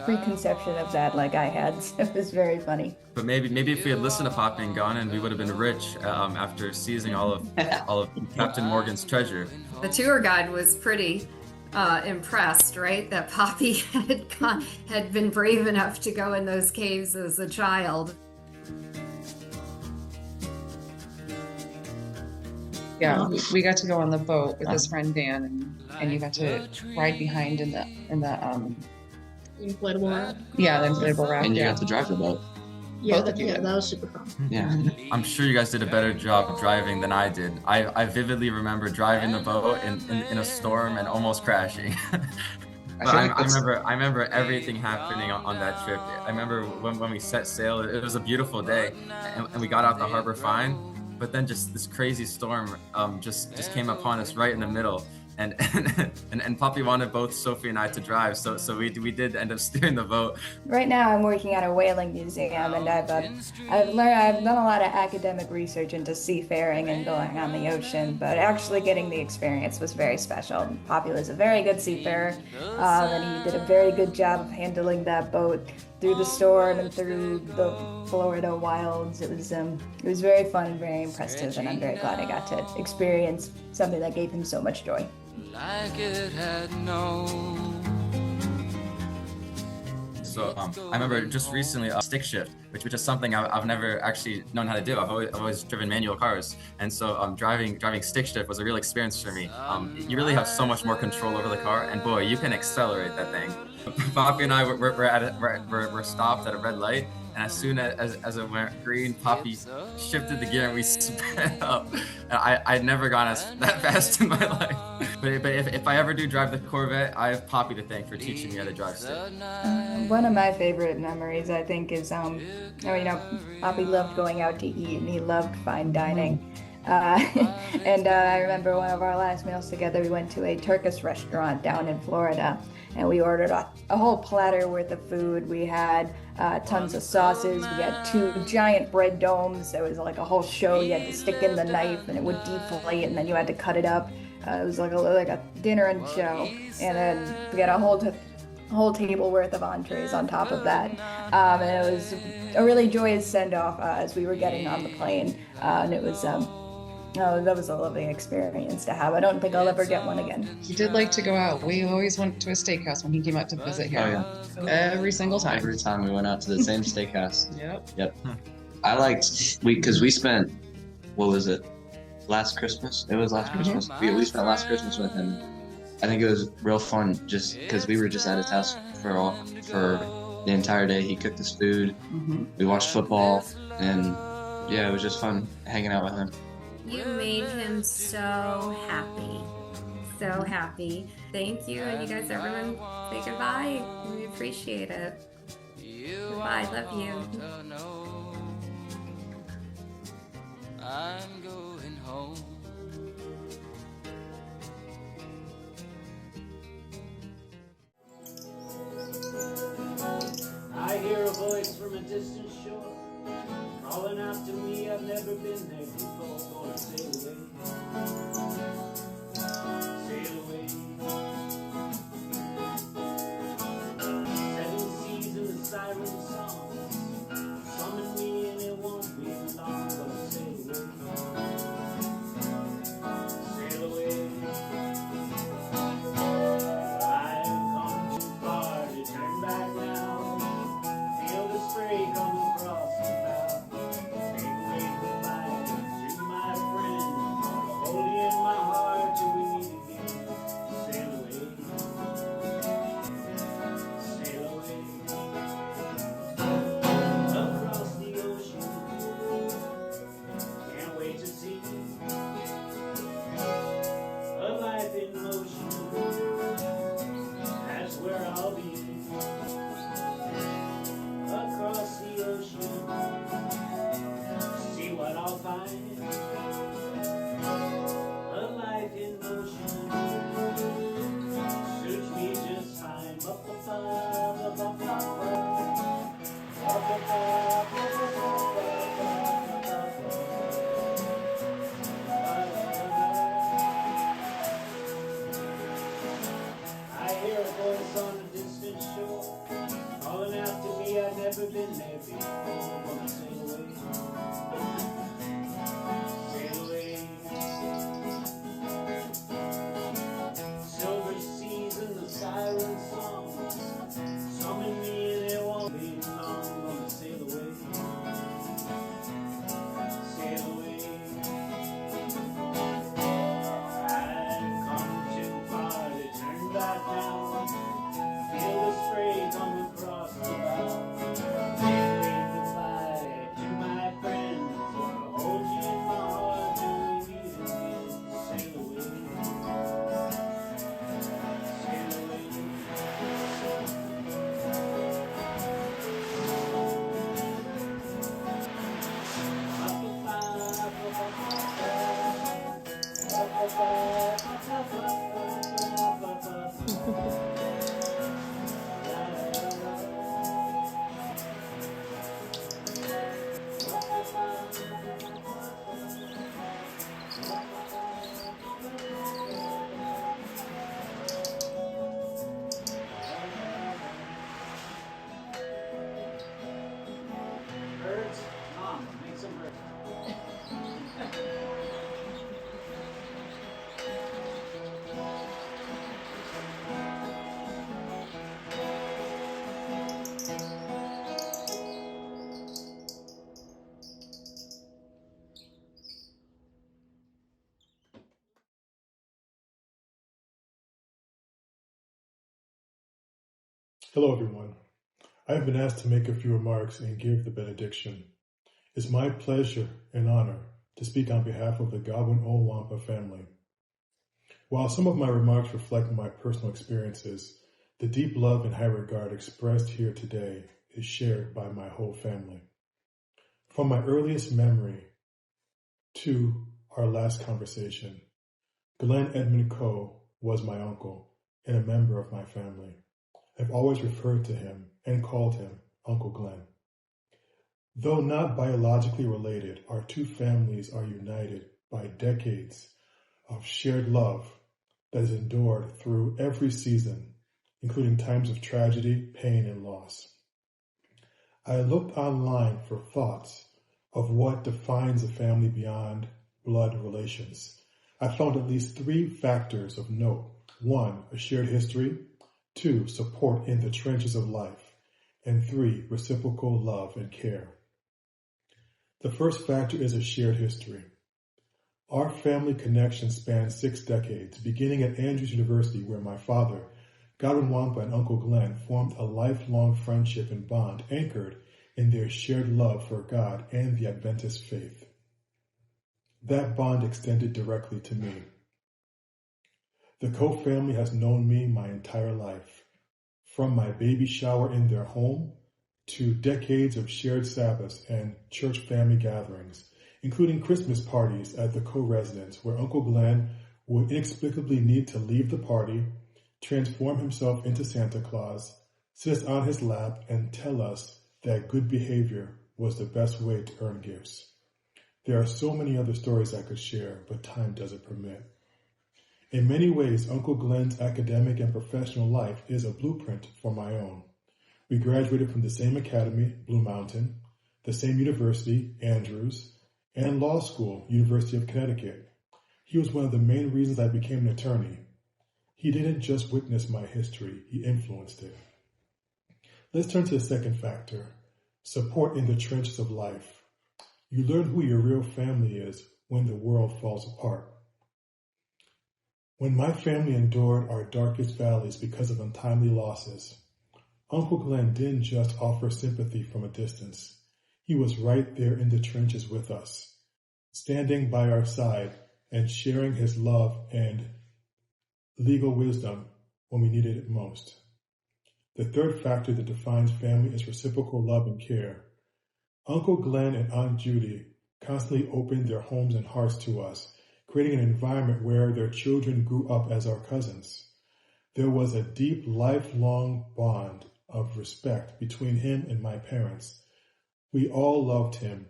preconception of that like I had. So it was very funny. But maybe if we had listened to Poppy and gone in, we would have been rich after seizing all of Captain Morgan's treasure. The tour guide was pretty impressed, right? That Poppy had been brave enough to go in those caves as a child. Yeah, we got to go on the boat with his friend Dan, and you got to ride behind in the inflatable raft. Yeah, the inflatable raft. And you got to drive the boat. Yeah, that was super fun. Yeah. I'm sure you guys did a better job driving than I did. I vividly remember driving the boat in a storm and almost crashing. But I remember everything happening on that trip. I remember when we set sail, it was a beautiful day, and we got out the harbor fine. but then just this crazy storm just came upon us right in the middle. And Poppy wanted both Sophie and I to drive, so we did end up steering the boat. Right now, I'm working at a whaling museum, and I've done a lot of academic research into seafaring and going on the ocean, but actually getting the experience was very special. Poppy was a very good seafarer, and he did a very good job of handling that boat through the storm and through the Florida wilds. It was very fun and very impressive, and I'm very glad I got to experience something that gave him so much joy. Like it had known. So I remember just recently stick shift, which is something I've never actually known how to do. I've always driven manual cars, and so driving stick shift was a real experience for me. You really have so much more control over the car, and boy, you can accelerate that thing. Poppy and I were stopped at a red light, and as soon as it went green, Poppy shifted the gear and we sped up. I'd never gone that fast in my life. But if I ever do drive the Corvette, I have Poppy to thank for teaching me how to drive stick. One of my favorite memories, I think, is Poppy loved going out to eat, and he loved fine dining. And I remember one of our last meals together, we went to a Turkish restaurant down in Florida, and we ordered a whole platter worth of food. We had tons of sauces. We had 2 giant bread domes. There was like a whole show. You had to stick in the knife, and it would deflate, and then you had to cut it up. It was like a dinner and show. And then we had a whole table worth of entrees on top of that. And it was a really joyous send-off as we were getting on the plane. And it was that was a lovely experience to have. I don't think I'll ever get one again. He did like to go out. We always went to a steakhouse when he came out to visit here. Oh, yeah. Every single time. Every time we went out to the same steakhouse. Yep. I liked, because we spent, what was it, last Christmas? It was last Christmas. We spent last Christmas with him. I think it was real fun just because we were just at his house for the entire day. He cooked us food. We watched football, and yeah, it was just fun hanging out with him. You made him so happy. So happy. Thank you. And you guys, everyone, say goodbye. We appreciate it. Goodbye. Love you. I'm going home. I hear a voice from a distant shore calling out to me. I've never been there before. Gonna sail away, sail away. 7 seas in the siren song summon me, and it won't be long. Gonna sail away, sail away. I've come too far to turn back now. Feel the spray come across the bow. Take away goodbye to my friend. Hold you in my heart till we meet again. Sail away, sail away. Across the ocean, can't wait to see a life in motion. That's where I'll be. Across the ocean, see what I'll find. A life in motion suits me just fine. I hear a voice on a distant shore calling out to me. I've never been there before. Gonna sail away, sail away. Silver seas and the siren song summon me, and it won't be long. Gonna sail away, sail away. I've come too far to turn back now. Feel the spray come across the bow. Say goodbye to my friends. Hello, everyone. I have been asked to make a few remarks and give the benediction. It's my pleasure and honor to speak on behalf of the Godwin Nwokoma family. While some of my remarks reflect my personal experiences, the deep love and high regard expressed here today is shared by my whole family. From my earliest memory to our last conversation, Glenn Edmund Coe was my uncle and a member of my family. I've always referred to him and called him Uncle Glenn. Though not biologically related, our two families are united by decades of shared love that has endured through every season, including times of tragedy, pain, and loss. I looked online for thoughts of what defines a family beyond blood relations. I found at least 3 factors of note. 1, a shared history. 2, support in the trenches of life. And 3, reciprocal love and care. The first factor is a shared history. Our family connection spans 6 decades, beginning at Andrews University, where my father, Godwin Nwokoma, and Uncle Glenn formed a lifelong friendship and bond anchored in their shared love for God and the Adventist faith. That bond extended directly to me. The Coe family has known me my entire life, from my baby shower in their home to decades of shared Sabbaths and church family gatherings, including Christmas parties at the Coe residence, where Uncle Glenn would inexplicably need to leave the party, transform himself into Santa Claus, sit us on his lap, and tell us that good behavior was the best way to earn gifts. There are so many other stories I could share, but time doesn't permit. In many ways, Uncle Glenn's academic and professional life is a blueprint for my own. We graduated from the same academy, Blue Mountain, the same university, Andrews, and law school, University of Connecticut. He was one of the main reasons I became an attorney. He didn't just witness my history, he influenced it. Let's turn to the second factor, support in the trenches of life. You learn who your real family is when the world falls apart. When my family endured our darkest valleys because of untimely losses, Uncle Glenn didn't just offer sympathy from a distance. He was right there in the trenches with us, standing by our side and sharing his love and legal wisdom when we needed it most. The third factor that defines family is reciprocal love and care. Uncle Glenn and Aunt Judy constantly opened their homes and hearts to us, creating an environment where their children grew up as our cousins. There was a deep, lifelong bond of respect between him and my parents. We all loved him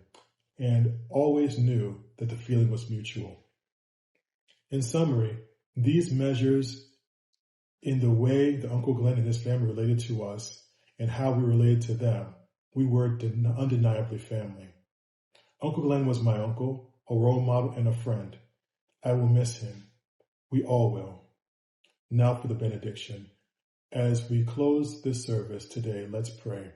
and always knew that the feeling was mutual. In summary, these measures in the way that Uncle Glenn and his family related to us and how we related to them, we were undeniably family. Uncle Glenn was my uncle, a role model, and a friend. I will miss him. We all will. Now for the benediction. As we close this service today, let's pray.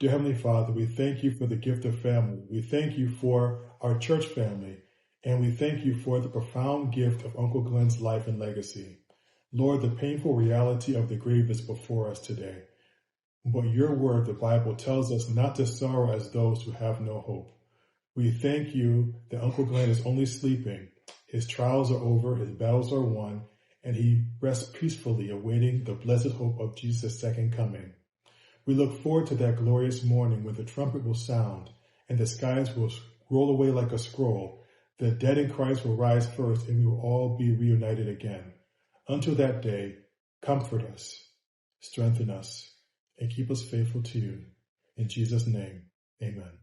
Dear Heavenly Father, we thank you for the gift of family. We thank you for our church family, and we thank you for the profound gift of Uncle Glenn's life and legacy. Lord, the painful reality of the grave is before us today. But your word, the Bible, tells us not to sorrow as those who have no hope. We thank you that Uncle Glenn is only sleeping. His trials are over, his battles are won, and he rests peacefully awaiting the blessed hope of Jesus' second coming. We look forward to that glorious morning when the trumpet will sound and the skies will roll away like a scroll. The dead in Christ will rise first and we will all be reunited again. Until that day, comfort us, strengthen us, and keep us faithful to you. In Jesus' name, amen.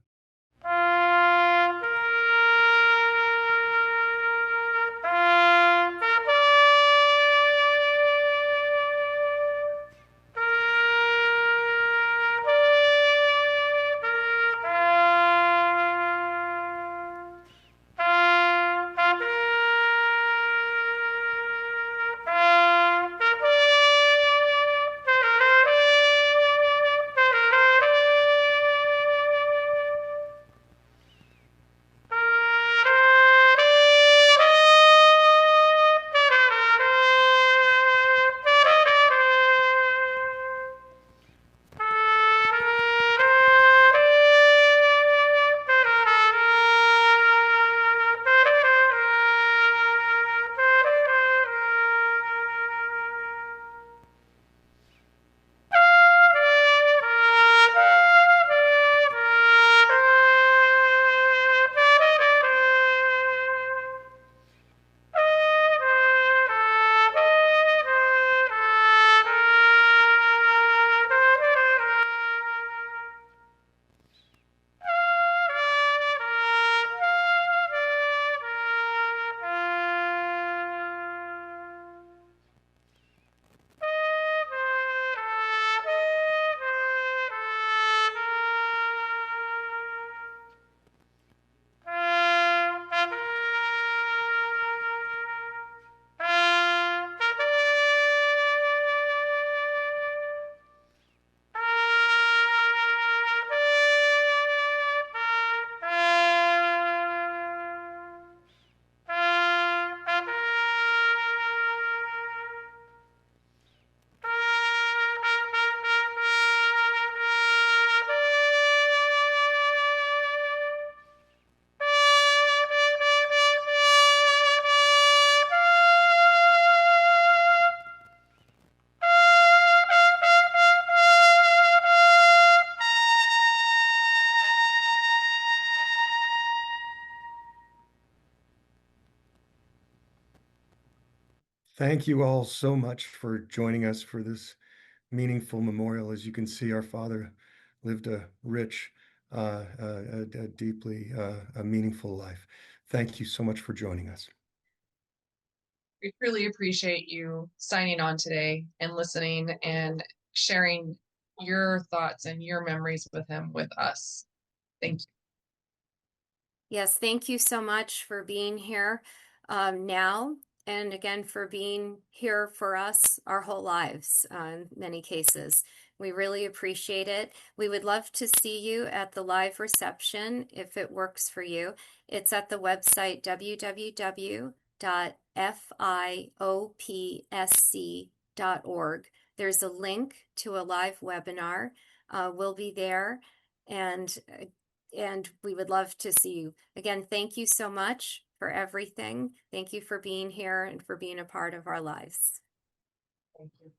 Thank you all so much for joining us for this meaningful memorial. As you can see, our father lived a rich, a deeply a meaningful life. Thank you so much for joining us. We truly appreciate you signing on today and listening and sharing your thoughts and your memories with him with us. Thank you. Yes, thank you so much for being here now, and again for being here for us our whole lives in many cases. We really appreciate it. We would love to see you at the live reception if it works for you. It's at the website www.fiopsc.org. There's a link to a live webinar. We'll be there, and we would love to see you. Again, thank you so much for everything. Thank you for being here and for being a part of our lives. Thank you.